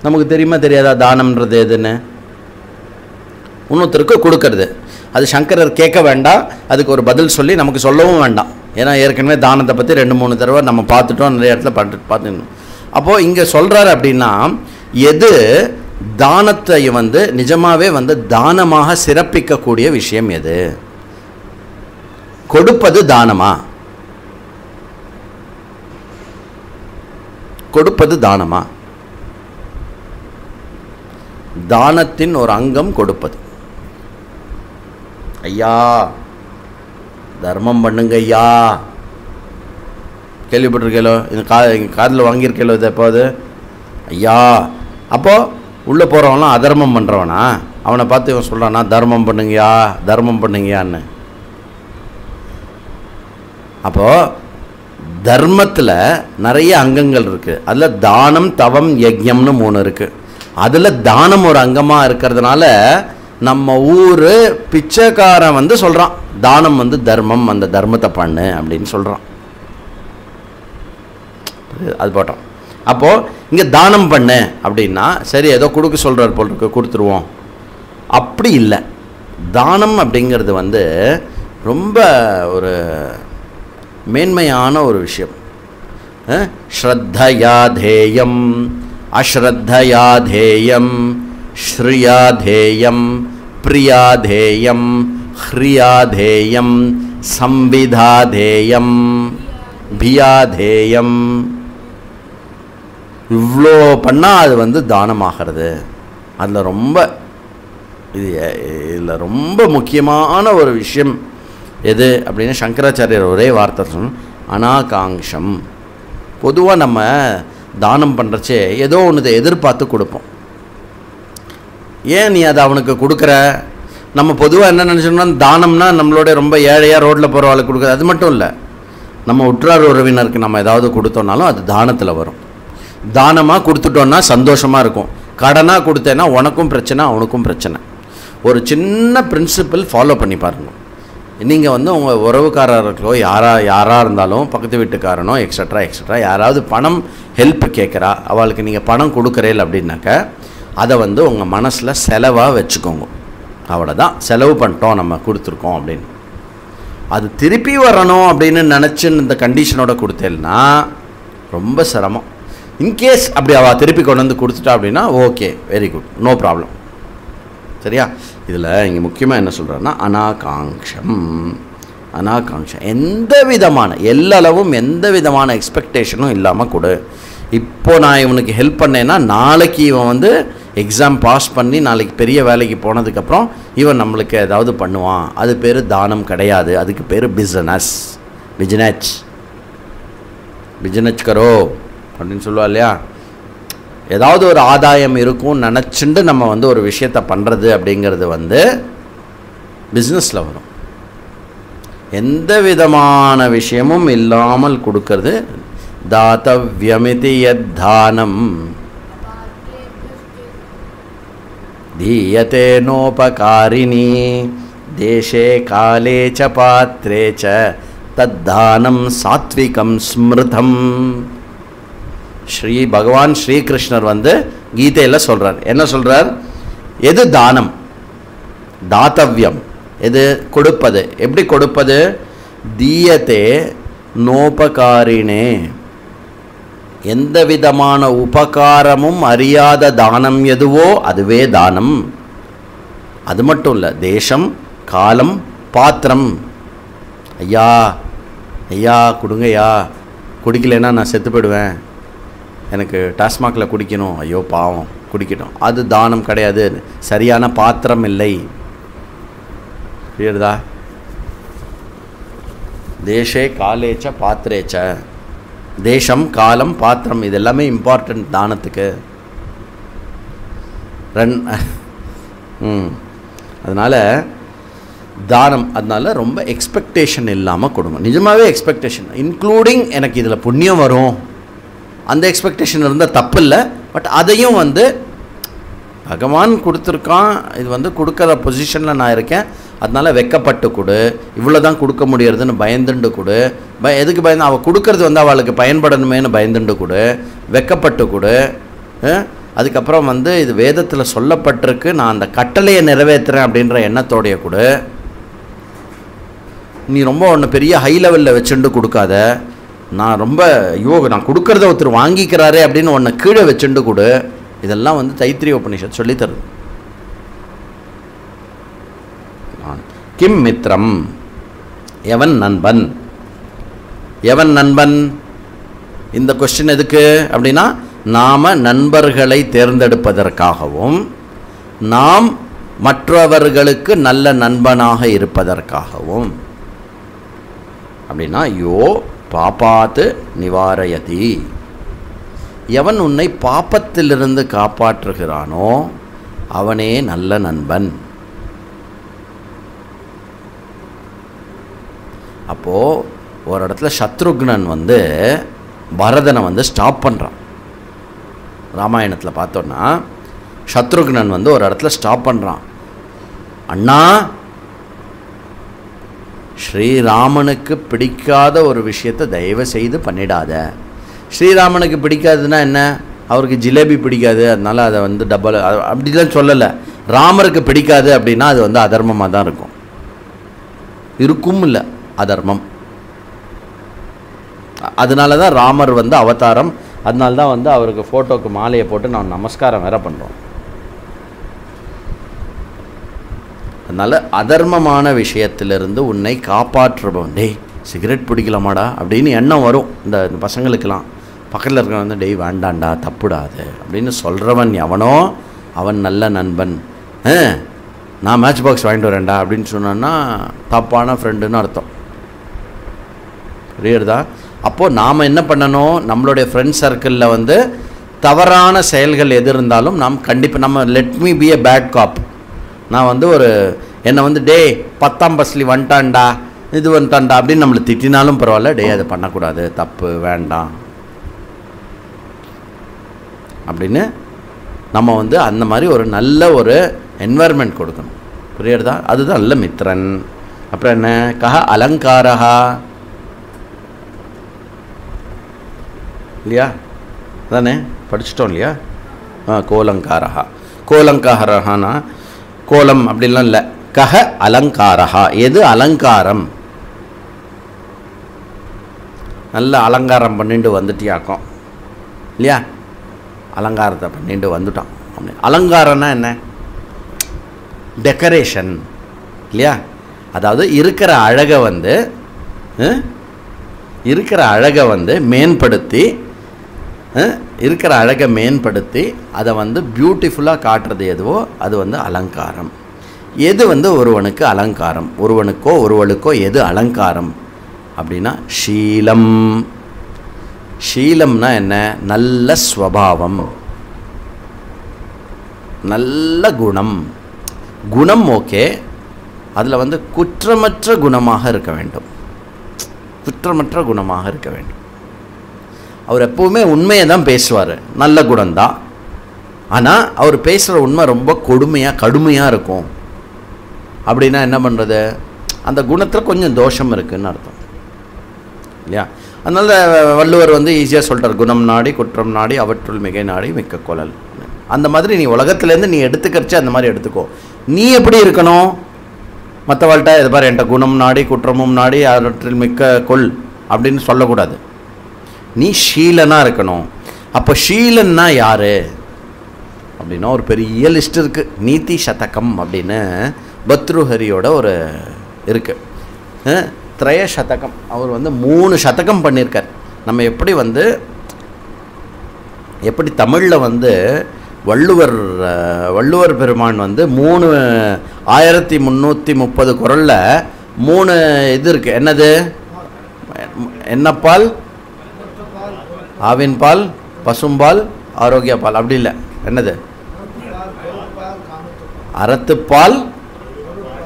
நமக்கு தெரியுமா தெரியாதா? தானம்ன்றது எதுன்னு இன்னொருத்தருக்கு கொடுக்கறது. அது சங்கரர் கேட்க வேண்டாம், அதுக்கு ஒரு பதில் சொல்லி நமக்கு சொல்லவும் வேண்டாம். ஏன்னா ஏற்கனவே தானத்தை பற்றி 2-3 தடவை நம்ம பார்த்துட்டோம், நிறைய இடத்துல பார்த்துக்கணும். அப்போது இங்கே சொல்கிறார் அப்படின்னா, எது தானத்தை வந்து நிஜமாகவே வந்து தானமாக சிறப்பிக்கக்கூடிய விஷயம் எது? கொடுப்பது தானமா? கொடுப்பது தானமா? தானத்தின் ஒரு அங்கம் கொடுப்பது. ஐயா தர்மம் பண்ணுங்க ஐயா, கேள்விப்பட்டிருக்கேளோ? இந்த காதில் வாங்கியிருக்கேளோ இது எப்போது? ஐயா அப்போது உள்ளே போகிறவன்லாம் அதர்மம் பண்ணுறவனா? அவனை பார்த்து இவன் சொல்கிறானா தர்மம் பண்ணுங்கயா தர்மம் பண்ணுங்கயான்னு? அப்போது தர்மத்தில் நிறைய அங்கங்கள் இருக்குது. அதில் தானம் தவம் யஜ்யம்னு 3 இருக்குது. அதில் தானம் ஒரு அங்கமாக இருக்கிறதுனால நம்ம ஊர் பிச்சைக்காரன் வந்து சொல்கிறான் தானம் வந்து தர்மம், அந்த தர்மத்தை பண்ணு அப்படின்னு சொல்கிறான். அது போட்டோம். அப்போது இங்கே தானம் பண்ணு அப்படின்னா சரி ஏதோ கொடுக்க சொல்கிறார் போல் இருக்கு, கொடுத்துருவோம். அப்படி இல்லை. தானம் அப்படிங்கிறது வந்து ரொம்ப ஒரு மேன்மையான ஒரு விஷயம். ஸ்ரத்தயா தேயம் அஸ்ரத்தயா தேயம் ஸ்ரியா தேயம் பிரியா தேயம் ஹ்ரியா தேயம் சம்விதா தேயம் பியா தேயம். இவ்வளோ பண்ணால் அது வந்து தானமாகிறது. அதில் ரொம்ப இதில் ரொம்ப முக்கியமான ஒரு விஷயம் எது அப்படின்னு சங்கராச்சாரியர் ஒரே வார்த்தை சொன்ன அநாகாங்ஷம். பொதுவாக நம்ம தானம் பண்ணுறச்சே ஏதோ ஒன்று எதிர்பார்த்து கொடுப்போம். ஏன் நீ அதை அவனுக்கு கொடுக்குற? நம்ம பொதுவாக என்ன நினச்சோம்னா தானம்னா நம்மளோட ரொம்ப ஏழையாக ரோட்டில் போகிற ஆளுக்கு கொடுக்குறது, அது மட்டும் இல்லை. நம்ம உற்றார் உறவினருக்கு நம்ம ஏதாவது கொடுத்தோம்னாலும் அது தானத்தில் வரும். தானமாக கொடுத்துட்டோன்னா சந்தோஷமாக இருக்கும். கடனாக கொடுத்தேன்னா உனக்கும் பிரச்சனை அவனுக்கும் பிரச்சனை. ஒரு சின்ன பிரின்சிபல் ஃபாலோ பண்ணி பாருங்கள். நீங்கள் வந்து உங்கள் உறவுக்காரர்களோ யாராக இருந்தாலும் பக்கத்து வீட்டுக்காரனோ எக்ஸட்ரா யாராவது பணம் ஹெல்ப் கேட்குறா, அவளுக்கு நீங்கள் பணம் கொடுக்குறேன் அப்படின்னாக்க அதை வந்து உங்கள் மனசில் செலவாக வச்சுக்கோங்க. அவ்வளோதான், செலவு பண்ணிட்டோம் நம்ம கொடுத்துருக்கோம் அப்படின்னு. அது திருப்பி வரணும் அப்படின்னு நினச்சின்னு இந்த கண்டிஷனோட கொடுத்தேன்னா ரொம்ப சிரமம். இன்கேஸ் அப்படி அவள் திருப்பி கொண்டு வந்து கொடுத்துட்டா அப்படின்னா okay, very good, no problem. சரியா? இதில் இங்கே முக்கியமாக என்ன சொல்கிறேன்னா அனாகாங்ஷம். எந்த விதமான எல்லளவும் எந்த விதமான எக்ஸ்பெக்டேஷனும் இல்லாமல் கொடு. இப்போ நான் இவனுக்கு ஹெல்ப் பண்ணேன்னா நாளைக்கு இவன் வந்து எக்ஸாம் பாஸ் பண்ணி நாளைக்கு பெரிய வேலைக்கு போனதுக்கப்புறம் இவன் நம்மளுக்கு ஏதாவது பண்ணுவான். அது பேர் தானம் கிடையாது, அதுக்கு பேர் பிஸ்னஸ் கரோ அப்படின்னு சொல்லுவா இல்லையா? ஏதாவது ஒரு ஆதாயம் இருக்கும்னு நினச்சிண்டு நம்ம வந்து ஒரு விஷயத்தை பண்ணுறது அப்படிங்கிறது வந்து பிஸ்னஸில் வரும். எந்த விதமான விஷயமும் இல்லாமல் கொடுக்கறது தாத்தவ்யமிதி யத்தானம் தீயதே நோபகாரிணி தேசே காலே ச பாத்ரே ச தத்தானம் சாத்விகம் ஸ்மிருதம். பகவான் ஸ்ரீகிருஷ்ணர் வந்து கீதையில் சொல்கிறார். என்ன சொல்கிறார்? எது தானம், தாத்தவ்யம், எது கொடுப்பது, எப்படி கொடுப்பது? தீயத்தே நோபகாரினே, எந்த விதமான உபகாரமும் அறியாத தானம் எதுவோ அதுவே தானம். அது மட்டும் இல்லை, தேசம் காலம் பாத்திரம். ஐயா ஐயா கொடுங்கய்யா, குடிக்கலைன்னா நான் செத்து போயிடுவேன், எனக்கு டாஸ்மாகில் குடிக்கணும், ஐயோ பாவம் குடிக்கணும், அது தானம் கிடையாது. சரியான பாத்திரம் இல்லை. புரியுறதா? தேசே காலேச்ச பாத்திரேச்ச, தேசம் காலம் பாத்திரம் இது எல்லாமே இம்பார்ட்டன்ட் தானத்துக்கு. அதனால் தானம், அதனால் ரொம்ப எக்ஸ்பெக்டேஷன் இல்லாமல் கொடுங்க. நிஜமாகவே எக்ஸ்பெக்டேஷன் இன்க்ளூடிங் எனக்கு இதில் புண்ணியம் வரும் அந்த எக்ஸ்பெக்டேஷன் இருந்தால் தப்பு இல்லை. பட் அதையும் வந்து பகவான் கொடுத்துருக்கான், இது வந்து கொடுக்குற பொசிஷனில் நான் இருக்கேன், அதனால் வெக்கப்பட்டு கொடு, இவ்வளோ தான் கொடுக்க முடியறதுன்னு பயந்துண்டு கொடு. எதுக்கு பயந்து? அவள் கொடுக்கறது வந்து அவளுக்கு பயன்படணுமேனு பயந்துண்டு கொடு, வெக்கப்பட்டு கொடு. அதுக்கப்புறம் வந்து இது வேதத்தில் சொல்லப்பட்டிருக்கு, நான் அந்த கட்டளையை நிறைவேற்றுறேன் அப்படின்ற எண்ணத்தோடைய கொடு. நீ ரொம்ப ஒன்று பெரிய ஹை லெவலில் வச்சுட்டு கொடுக்காத, நான் ரொம்ப நான் கொடுக்கறத ஒருத்தர் வாங்கிக்கிறாரே அப்படின்னு ஒன்று கீழே வச்சுட்டு கொடு. இதெல்லாம் வந்து தைத்திரிய உபனிஷத் சொல்லித்தருது. கிம் மித்ரம், எவன் நண்பன், எவன் நண்பன்? இந்த கொஸ்டின் எதுக்கு அப்படின்னா, நாம் நண்பர்களை தேர்ந்தெடுப்பதற்காகவும் நாம் மற்றவர்களுக்கு நல்ல நண்பனாக இருப்பதற்காகவும். அப்படின்னா யோ பாபாத்து நிவாரயதி, எவன் உன்னை பாப்பத்திலிருந்து காப்பாற்றுகிறானோ அவனே நல்ல நண்பன். அப்போது ஒரு இடத்துல சத்ருக்னன் வந்து பரதனை வந்து ஸ்டாப் பண்ணுறான். ராமாயணத்தில் பார்த்தோன்னா சத்ருக்னன் வந்து ஒரு இடத்துல ஸ்டாப் பண்ணுறான். அண்ணா, ஸ்ரீராமனுக்கு பிடிக்காத ஒரு விஷயத்தை தயவு செய்து பண்ணிடாத. ஸ்ரீராமனுக்கு பிடிக்காதுன்னா என்ன? அவருக்கு ஜிலேபி பிடிக்காது, அதனால் அதை வந்து டபுள் அப்படிலாம் சொல்லலை. ராமருக்கு பிடிக்காது அப்படின்னா அது வந்து அதர்மமாக தான் இருக்கும் இல்லை அதர்மம். அதனால தான் ராமர் வந்து அவதாரம். அதனால தான் வந்து அவருக்கு ஃபோட்டோக்கு மாலையை போட்டு நான் நமஸ்காரம் வேற பண்ணுறோம். அதனால் அதர்மமான விஷயத்திலிருந்து உன்னை காப்பாற்றுபவன். டேய் சிகரெட் பிடிக்கலாமாடா அப்படின்னு எண்ணம் வரும் இந்த பசங்களுக்கெல்லாம். பக்கத்தில் இருக்கிறவன் வந்து டேய் வேண்டாண்டா தப்புடாது அப்படின்னு சொல்கிறவன் எவனோ அவன் நல்ல நண்பன். நான் மேட்ச் பாக்ஸ் வாங்கிட்டு வரேன்டா அப்படின்னு சொன்னான்னா தப்பான ஃப்ரெண்டுன்னு அர்த்தம். புரியுறதா? அப்போது நாம் என்ன பண்ணணும்? நம்மளுடைய ஃப்ரெண்ட் சர்க்கிளில் வந்து தவறான செயல்கள் எது இருந்தாலும் நாம் கண்டிப்பாக நம்ம let me be a bad cop. நான் வந்து என்னை வந்து டே 10ஆம் பஸ்லி வந்துட்டான்டா இது வந்துட்டான்டா அப்படின்னு நம்மளை திட்டினாலும் பரவாயில்ல, டே அதை பண்ணக்கூடாது, தப்பு, வேண்டாம் அப்படின்னு நம்ம வந்து அந்த மாதிரி ஒரு நல்ல ஒரு என்வாயர்மெண்ட் கொடுக்கணும். புரியுறதா? அதுதான் நல்ல மித்திரன். அப்புறம் என்ன? கஹ அலங்காரஹா இல்லையா? தானே படிச்சிட்டோம் இல்லையா? கோலங்காரஹா. கோலங்காரஹானா கோலம் அப்படிலாம் இல்லை. கஹ அலங்காரஹா, எது அலங்காரம்? நல்ல அலங்காரம் பண்ணிட்டு வந்துட்டியாக்கும் இல்லையா? அலங்காரத்தை பண்ணிட்டு வந்துட்டான் அப்படி. அலங்காரம்னா என்ன? டெக்கரேஷன் இல்லையா? அதாவது இருக்கிற அழகை வந்து மேம்படுத்தி, இருக்கிற அழகை மேம்படுத்தி அதை வந்து பியூட்டிஃபுல்லாக காட்டுறது எதுவோ அது வந்து அலங்காரம். எது வந்து ஒருவனுக்கு அலங்காரம், ஒருவளுக்கோ எது அலங்காரம் அப்படின்னா ஷீலம். ஷீலம்னா என்ன? நல்ல ஸ்வபாவம், நல்ல குணம். குணம் ஓகே, அதில் வந்து குற்றமற்ற குணமாக இருக்க வேண்டும். குற்றமற்ற குணமாக இருக்க வேண்டும். அவர் எப்போவுமே உண்மையை தான் பேசுவார், நல்ல குணம்தான். ஆனால் அவர் பேசுகிற உண்மை ரொம்ப கடுமையாக இருக்கும். அப்படின்னா என்ன பண்ணுறது? அந்த குணத்தில் கொஞ்சம் தோஷம் இருக்குதுன்னு அர்த்தம் இல்லையா? அதனால் வள்ளுவர் வந்து ஈஸியாக சொல்கிறார், குணம் நாடி குற்றம் நாடி அவற்றுள் மிகை நாடி மிக்க கொள்ளல். அந்த மாதிரி நீ உலகத்துலேருந்து நீ எடுத்துக்கிறச்சு அந்த மாதிரி எடுத்துக்கோ. நீ எப்படி இருக்கணும்? மற்றவள்கிட்ட இது பாரு, என்கிட்ட குணம் நாடி குற்றமும் நாடி அவற்றில் மிக்க கொள் அப்படின்னு சொல்லக்கூடாது. நீ ஷீலனாக இருக்கணும். அப்போ ஷீலன்னா யார் அப்படின்னா ஒரு பெரிய லிஸ்ட் இருக்குது. நீதி சதகம் அப்படின்னு பத்ருஹரியோட ஒரு இருக்குது. திரய சதகம், அவர் வந்து 3 சதகம் பண்ணியிருக்கார். நம்ம எப்படி தமிழில் வந்து வள்ளுவர் பெருமான் வந்து 1330 குறளில் 3 இது இருக்குது. என்னது? என்னப்பால்? ஆவின் பால், பசும்பால், ஆரோக்கிய பால். அப்படி இல்லை, என்னது? அறத்துப்பால்,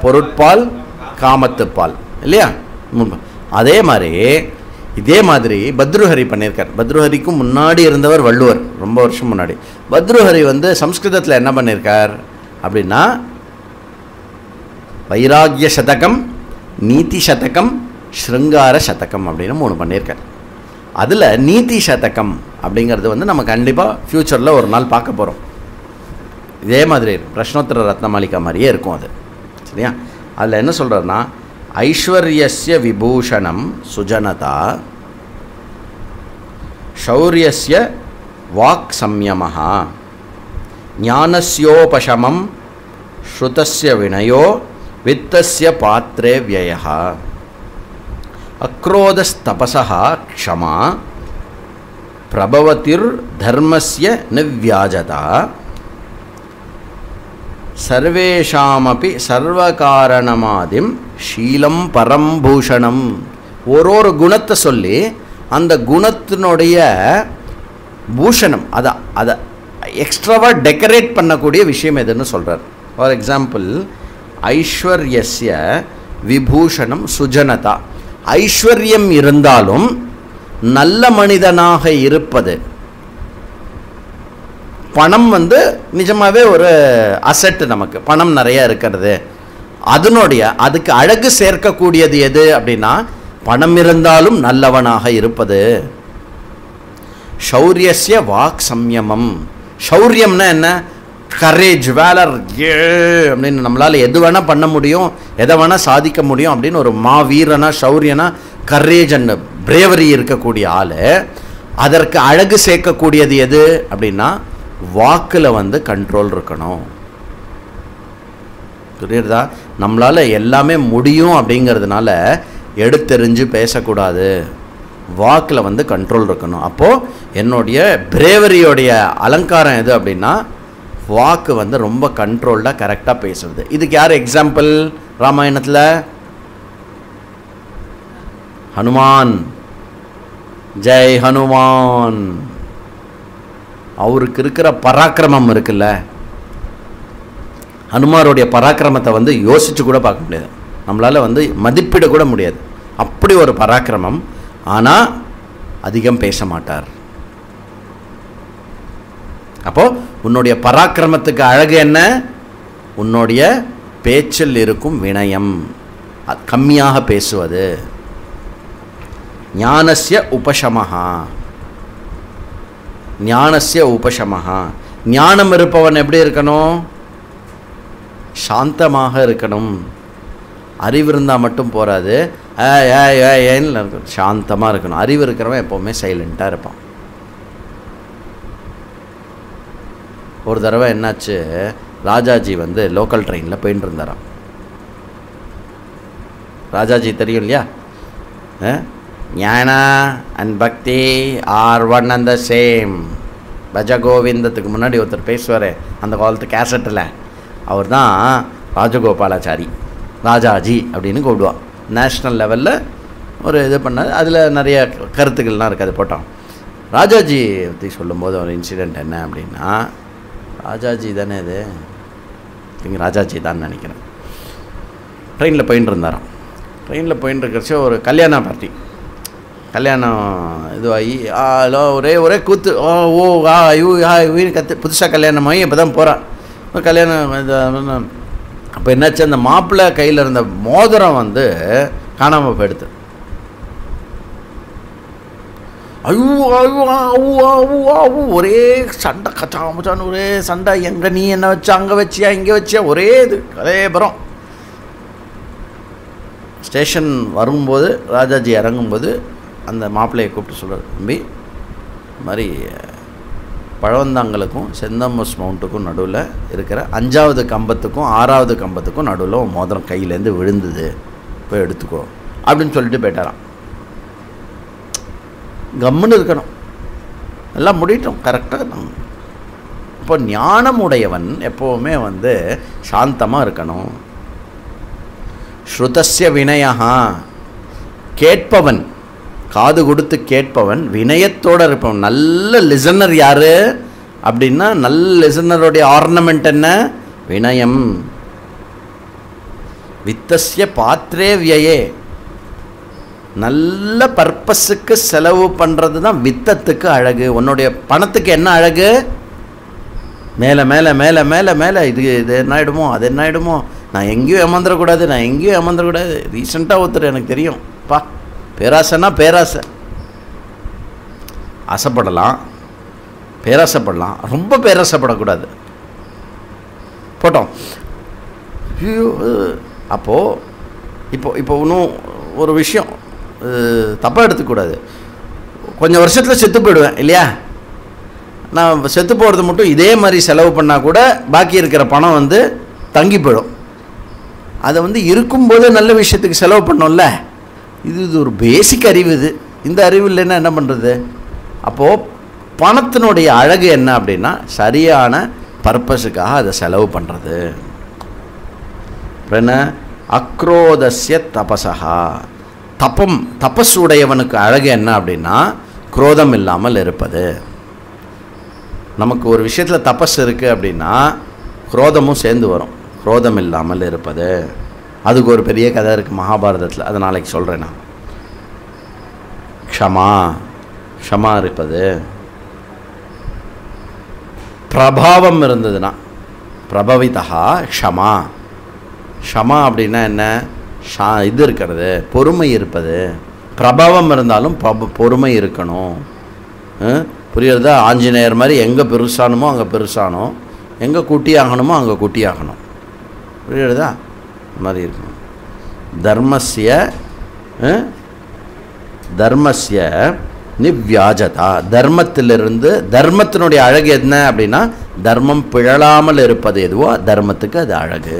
பொருட்பால், காமத்துப்பால் இல்லையா? இதே மாதிரி பத்ருஹரி பண்ணியிருக்கார். பத்ருஹரிக்கும் முன்னாடி இருந்தவர் வள்ளுவர், ரொம்ப வருஷம் முன்னாடி. பத்ருஹரி வந்து சம்ஸ்கிருதத்தில் என்ன பண்ணியிருக்கார் அப்படின்னா வைராகிய சதகம், நீதி சதகம், ஸ்ருங்கார சதகம் அப்படின்னு 3 பண்ணியிருக்கார். அதில் நீதி சதகம் அப்படிங்கிறது வந்து நம்ம கண்டிப்பாக ஃப்யூச்சரில் ஒரு நாள் பார்க்க போகிறோம். இதே மாதிரி பிரஷ்னோத்தர ரத்னமாலிகா மாதிரியே இருக்கும் அது. சரியா? அதில் என்ன சொல்கிறதுனா, ஐஸ்வர்யஸ்ய விபூஷணம் சுஜனதா, ஷௌரியஸ்ய வாக் சம்யமஹ, ஞானஸ்யோபசமம், ஸ்ருதஸ்ய வினயோ, வித்தஸ்ய பாத்ரே வியயஹ, அக்ரோதஸ்தபஸஹ க்ஷமா, பிரபவதிர் தர்மஸ்ய நிவ்யாஜதா, சர்வேஷாமபி சர்வகாரணமாதிம் ஷீலம் பரம்பூஷணம். ஒரு குணத்தை சொல்லி அந்த குணத்தினுடைய பூஷணம், அதை எக்ஸ்ட்ராவாக டெக்கரேட் பண்ணக்கூடிய விஷயம் எதுன்னு சொல்கிறார். ஃபார் எக்ஸாம்பிள், ஐஸ்வர்யஸ்ய விபூஷணம் சுஜனதா. ஐஸ்வர்யம் இருந்தாலும் நல்ல மனிதனாக இருப்பது. பணம் வந்து நிஜமாகவே ஒரு அசெட்டு, நமக்கு பணம் நிறையா இருக்கிறது. அதுக்கு அழகு சேர்க்கக்கூடியது எது அப்படின்னா பணம் இருந்தாலும் நல்லவனாக இருப்பது. ஷௌரியஸ்ய வாக் சம்யமம். ஷௌரியம்னா என்ன? கரேஜ், வேலர் அப்படின்னு நம்மளால் எது வேணால் பண்ண முடியும், எதை வேணால் சாதிக்க முடியும் அப்படின்னு ஒரு மாவீரனா, ஷௌரியனா, கரேஜ் அண்ட் பிரேவரி இருக்கக்கூடிய ஆள். அதற்கு அழகு சேர்க்கக்கூடியது எது அப்படின்னா வாக்கில் வந்து கண்ட்ரோல் இருக்கணும். புரியுறதா? நம்மளால் எல்லாமே முடியும் அப்படிங்கிறதுனால எடுத்தெறிஞ்சு பேசக்கூடாது. வாக்கில் வந்து கண்ட்ரோல் இருக்கணும். அப்போது என்னுடைய பிரேவரியோடைய அலங்காரம் எது அப்படின்னா வாக்கு வந்து ரொம்ப கண்ட்ரோல்டாக கரெக்டாக பேசுறது. இதுக்கு யார் எக்ஸாம்பிள்? ராமாயணத்தில் ஹனுமான். ஜெய் ஹனுமான். அவருக்கு இருக்கிற பராக்கிரமம் இருக்குல்ல, ஹனுமாருடைய பராக்கிரமத்தை வந்து யோசிச்சு கூட பார்க்க முடியாது. நம்மளால் வந்து மதிப்பிட கூட முடியாது. அப்படி ஒரு பராக்கிரமம். ஆனால் அதிகம் பேச மாட்டார். அப்போது உன்னுடைய பராக்கிரமத்துக்கு அழகு என்ன? உன்னுடைய பேச்சில் இருக்கும் வினயம், கம்மியாக பேசுவது. ஞானஸ்ய உபசமஹா, ஞானஸ்ய உபசமஹா. ஞானம் இருப்பவன் எப்படி இருக்கணும்? சாந்தமாக இருக்கணும். அறிவு இருந்தால் மட்டும் போகாது, ஏன்னு இருக்கணும், சாந்தமாக இருக்கணும். அறிவு இருக்கிறவன் எப்போவுமே சைலண்ட்டாக இருப்பான். ஒரு தடவை என்னாச்சு, ராஜாஜி வந்து லோக்கல் ட்ரெயினில் போயின்னு இருந்தாராம். ராஜாஜி தெரியும் இல்லையா? Jnana and bhakti are one and the same. பஜகோவிந்தத்துக்கு முன்னாடி ஒருத்தர் பேசுவார் அந்த காலத்து கேசட்டில். அவர் தான் ராஜகோபாலாச்சாரி, ராஜாஜி அப்படின்னு கூப்பிடுவான். நேஷ்னல் லெவலில் ஒரு இது பண்ணார். அதில் நிறைய கருத்துக்கள்லாம் இருக்குது, அது போட்டோம். ராஜாஜி பற்றி சொல்லும்போது ஒரு இன்சிடெண்ட் என்ன அப்படின்னா, ராஜாஜி தானே இது, இங்கே ராஜாஜி தான் நினைக்கிறேன். ட்ரெயினில் போயின்னு இருந்தாராம். ட்ரெயினில் போயின்னு இருக்கிறச்ச ஒரு கல்யாண பார்ட்டி, கல்யாணம் இதுவாகி ஒரே ஒரே கூத்து. கற்று புதுசாக கல்யாணம் ஆகி இப்போ தான் போகிறான். கல்யாணம் இது. அப்போ என்னாச்சு, அந்த மாப்பிள்ளை கையில் இருந்த மோதிரம் வந்து காணாமல் போயிடுது. ஒரே சண்டை, கச்சாமச்சான்னு ஒரே சண்டை. எங்கே நீ என்ன வச்சா, அங்கே வச்சியா, இங்கே வச்சியா, ஒரே இது அதே பரம். ஸ்டேஷன் வரும்போது ராஜாஜி இறங்கும்போது அந்த மாப்பிள்ளையை கூப்பிட்டு சொல்கிறார், தம்பி இது மாதிரி பழவந்தாங்களுக்கும் செந்தமஸ் மவுண்ட்டுக்கும் நடுவில் இருக்கிற 5வது கம்பத்துக்கும் 6வது கம்பத்துக்கும் நடுவில் மோதிரம் கையிலேருந்து விழுந்தது, போய் எடுத்துக்கோ அப்படின்னு சொல்லிட்டு போயிட்டாராம். கம்முன்னு இருக்கணும், எல்லாம் முடியட்டும், கரெக்டாக இருக்கணும். இப்போ ஞானமுடையவன் எப்போவுமே வந்து சாந்தமாக இருக்கணும். ஸ்ருதஸ்ய வினயா, கேட்பவன், காது கொடுத்து கேட்பவன் வினயத்தோடு இருப்பவன். நல்ல லிசனர் யார் அப்படின்னா, நல்ல லிசனருடைய ஆர்னமெண்ட் என்ன? வினயம். வித்தஸ்ய பாத்ரே வியே, நல்ல பர்பஸுக்கு செலவு பண்ணுறது தான் வித்தத்துக்கு அழகு. உன்னுடைய பணத்துக்கு என்ன அழகு? மேலே மேலே மேலே மேலே மேலே இது இது என்ன ஆகிடுமோ, அது என்ன ஆகிடுமோ, நான் எங்கேயும் ஏமாந்துடக்கூடாது, நான் எங்கேயும் ஏமாந்துடக்கூடாது. ரீசெண்டாக ஒருத்தர் எனக்கு தெரியும், பா பேராசைன்னா பேராசை, ஆசைப்படலாம், பேராசைப்படலாம், ரொம்ப பேராசைப்படக்கூடாது. போட்டோம். அப்போது இப்போ இன்னும் ஒரு விஷயம் தப்பாக எடுத்துக்கூடாது. கொஞ்சம் வருஷத்தில் செத்து போயிடுவேன் இல்லையா? நான் செத்து போகிறது மட்டும் இதே மாதிரி செலவு பண்ணால் கூட பாக்கி இருக்கிற பணம் வந்து தங்கி போயிடும். அதை வந்து இருக்கும்போது நல்ல விஷயத்துக்கு செலவு பண்ணோம்ல. இது ஒரு பேசிக் அறிவு. இந்த அறிவு இல்லைன்னா என்ன பண்ணுறது? அப்போது பணத்தினுடைய அழகு என்ன அப்படின்னா, சரியான பர்பஸுக்காக அதை செலவு பண்ணுறது. என்ன? அக்ரோதஸ்ய தபசா, தபஸ் உடையவனுக்கு அழகு என்ன அப்படின்னா, குரோதம் இல்லாமல் இருப்பது. நமக்கு ஒரு விஷயத்தில் தபஸ் இருக்குது அப்படின்னா குரோதமும் சேர்ந்து வரும். குரோதம் இல்லாமல் இருப்பது, அதுக்கு ஒரு பெரிய கதை இருக்குது மகாபாரதத்தில், அதை நாளைக்கு சொல்கிறேன் நான். க்ஷமா இருப்பது. பிரபாவம் இருந்ததுன்னா, பிரபவிதா க்ஷமா. க்ஷமா அப்படின்னா என்ன? இது இருக்கிறது, பொறுமை இருப்பது. பிரபாவம் இருந்தாலும் பொறுமை இருக்கணும். புரியுறதா? ஆஞ்சநேயர் மாதிரி எங்கே பெருசானுமோ அங்கே பெருசானோ, எங்கே குட்டி ஆகணுமோ அங்கே குட்டி ஆகணும். புரியுறதா? இந்த மாதிரி இருக்கணும். தர்மஸ்ய நிவ்யாஜதா, தர்மத்திலிருந்து, தர்மத்தினுடைய அழகு என்ன அப்படின்னா, தர்மம் பிழலாமல் இருப்பது எதுவோ தர்மத்துக்கு அது அழகு.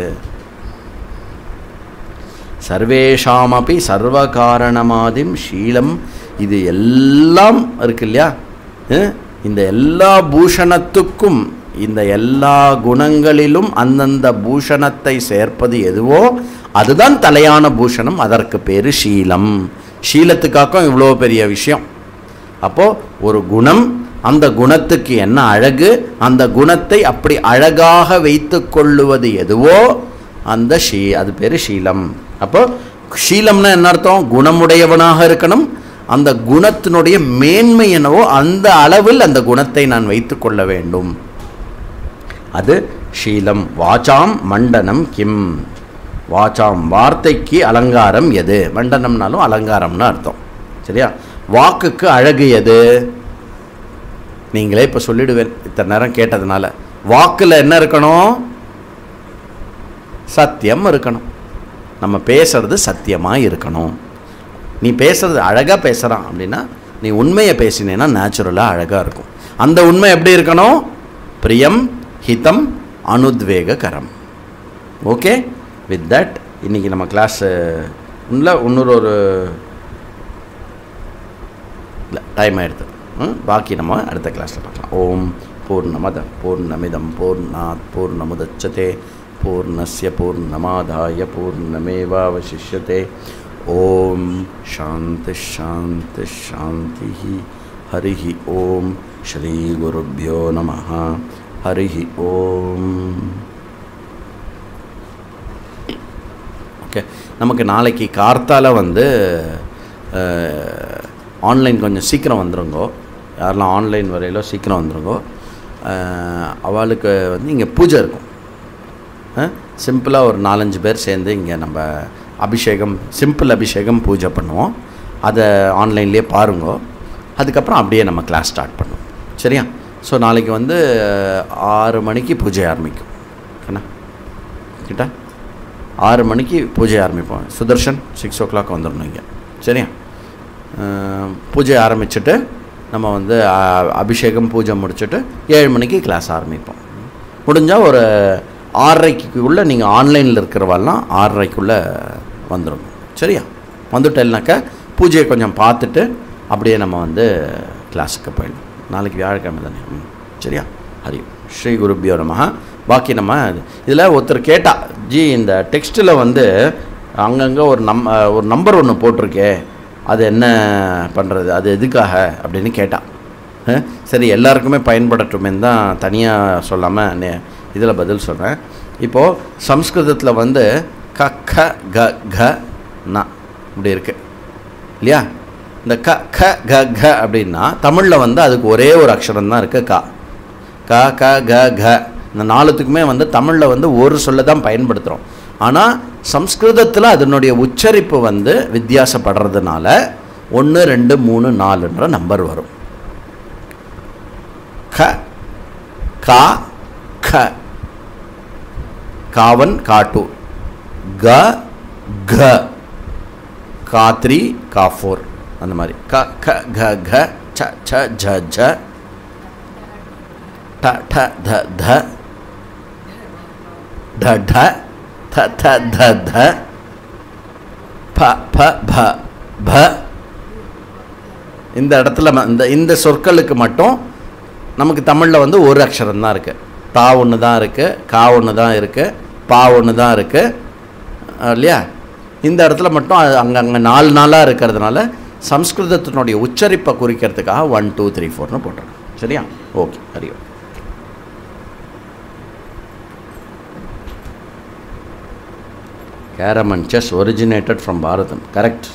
சர்வேஷாமபி சர்வ காரணமாதிம் ஷீலம், இது எல்லாம் இருக்கு இல்லையா? இந்த எல்லா பூஷணத்துக்கும், இந்த எல்லா குணங்களிலும் அந்தந்த பூஷணத்தை சேர்ப்பது எதுவோ அதுதான் தலையான பூஷணம். அதற்கு பேர் ஷீலம். ஷீலத்துக்காக்கும் இவ்வளோ பெரிய விஷயம். அப்போது ஒரு குணம், அந்த குணத்துக்கு என்ன அழகு, அந்த குணத்தை அப்படி அழகாக வைத்து கொள்ளுவது எதுவோ அந்த அது பேர் ஷீலம். அப்போ ஷீலம்னா என்ன அர்த்தம்? குணமுடையவனாக இருக்கணும். அந்த குணத்தினுடைய மேன்மை என்னவோ அந்த அளவில் அந்த குணத்தை நான் வைத்து கொள்ள வேண்டும். அது ஷீலம். வாசாம் மண்டனம் கிம்? வாசாம் வார்த்தைக்கு அலங்காரம் எது? மண்டனம்னாலும் அலங்காரம்னு அர்த்தம். சரியா? வாக்குக்கு அழகு எது? நீங்களே இப்போ சொல்லிடுவேன் இத்தனை நேரம் கேட்டதுனால. வாக்கில் என்ன இருக்கணும்? சத்தியம் இருக்கணும். நம்ம பேசுறது சத்தியமாக இருக்கணும். நீ பேசுறது அழகாக பேசுகிறான் அப்படின்னா நீ உண்மையை பேசினேன்னா நேச்சுரலாக அழகாக இருக்கும். அந்த உண்மை எப்படி இருக்கணும்? பிரியம், ஹிதம், அனுத்வேககரம். ஓகே, வித் தட் இன்றைக்கி நம்ம கிளாஸ் இன்னொரு இல்லை டைம் ஆகிடுது. பாக்கி நம்ம அடுத்த கிளாஸில் பார்க்கலாம். ஓம் பூர்ணமத பூர்ணமிதம் பூர்ணாத் பூர்ணமுதச்சதே பூர்ணஸ்ய பூர்ணமாதாய பூர்ணமேவாவசிஷ்யதே. ஓம் சாந்தி சாந்தி சாந்தி. ஹரிஹி ஓம். ஸ்ரீ குருப்யோ நமஹ. ஹரிஹி ஓம். ஓகே, நமக்கு நாளைக்கு கார்த்தால ஆன்லைன் கொஞ்சம் சீக்கிரம் வந்துருங்கோ. யாரெல்லாம் ஆன்லைன் வரையிலோ சீக்கிரம் வந்துருங்கோ. அவளுக்கு இங்கே பூஜை இருக்கும். சிம்பிளாக ஒரு 4-5 பேர் சேர்ந்து இங்கே நம்ம அபிஷேகம், சிம்பிள் அபிஷேகம் பூஜை பண்ணுவோம். அதை ஆன்லைன்லேயே பாருங்கோ. அதுக்கப்புறம் அப்படியே நம்ம கிளாஸ் ஸ்டார்ட் பண்ணுவோம். சரியா? ஸோ நாளைக்கு 6 மணிக்கு பூஜை ஆரம்பிக்கும். என்ன கிட்ட 6 மணிக்கு பூஜை ஆரம்பிப்போம். சுதர்ஷன் 6 o'clock வந்துடணும் இங்கே. சரியா? பூஜை ஆரம்பிச்சுட்டு நம்ம அபிஷேகம் பூஜை முடிச்சுட்டு 7 மணிக்கு கிளாஸ் ஆரம்பிப்போம். முடிஞ்சால் ஒரு 6:30க்குள்ளே நீங்கள் ஆன்லைனில் இருக்கிறவாலாம் 6:30க்குள்ளே வந்துடும். சரியா? வந்துட்டேன்னாக்கா பூஜையை கொஞ்சம் பார்த்துட்டு அப்படியே நம்ம கிளாஸுக்கு போயிடணும். நாளைக்கு வியாழக்கிழமை தானே. சரியா? ஹரி ஸ்ரீ குருப்யோ நமஹ. பாக்கி நம்ம இதில் ஒருத்தர் கேட்டா, ஜி இந்த டெக்ஸ்ட்டில் அங்கங்கே ஒரு நம்பர் ஒன்று போட்டிருக்கே, அது என்ன பண்ணுறது, அது எதுக்காக அப்படின்னு கேட்டால், சரி எல்லாருக்குமே பயன்படட்டுமேன்னு தான் தனியாக சொல்லாமல் இதில் பதில் சொல்கிறேன். இப்போது சம்ஸ்கிருதத்தில் க க க க ந இப்படி இருக்குது இல்லையா? இந்த க க க க அப்படின்னா தமிழில் அதுக்கு ஒரே ஒரு அக்ஷரம் தான் இருக்குது, கா. க க க க இந்த 4த்துக்குமே தமிழில் ஒரு சொல்ல தான் பயன்படுத்துகிறோம். ஆனால் சம்ஸ்கிருதத்தில் அதனுடைய உச்சரிப்பு வித்தியாசப்படுறதுனால 1 2 3 4ன்ற நம்பர் வரும். க கா க காவன் காட்டு, க க காத்ரி காஃபோர், அந்த மாதிரி க க க க ச ச ஜ ஜ ட ட த த ட ட த த த த ப ப ப ப. இந்த இடத்துல இந்த சொற்களுக்கு மட்டும் நமக்கு தமிழில் ஒரு அக்ஷரம் தான் இருக்குது. தா ஒன்று தான் இருக்குது, கா ஒன்று தான் இருக்குது, பா ஒன்று தான் இருக்குது இல்லையா? இந்த இடத்துல மட்டும் அங்கங்கே 4 4ஆக இருக்கிறதுனால சம்ஸ்கிருதத்தினுடைய உச்சரிப்பை குறிக்கிறதுக்காக 1 2 3 4ன்னு போட்டிருக்கோம். சரியா? Okay, Hari Om. Carom and chess originated from Bharatam. Correct.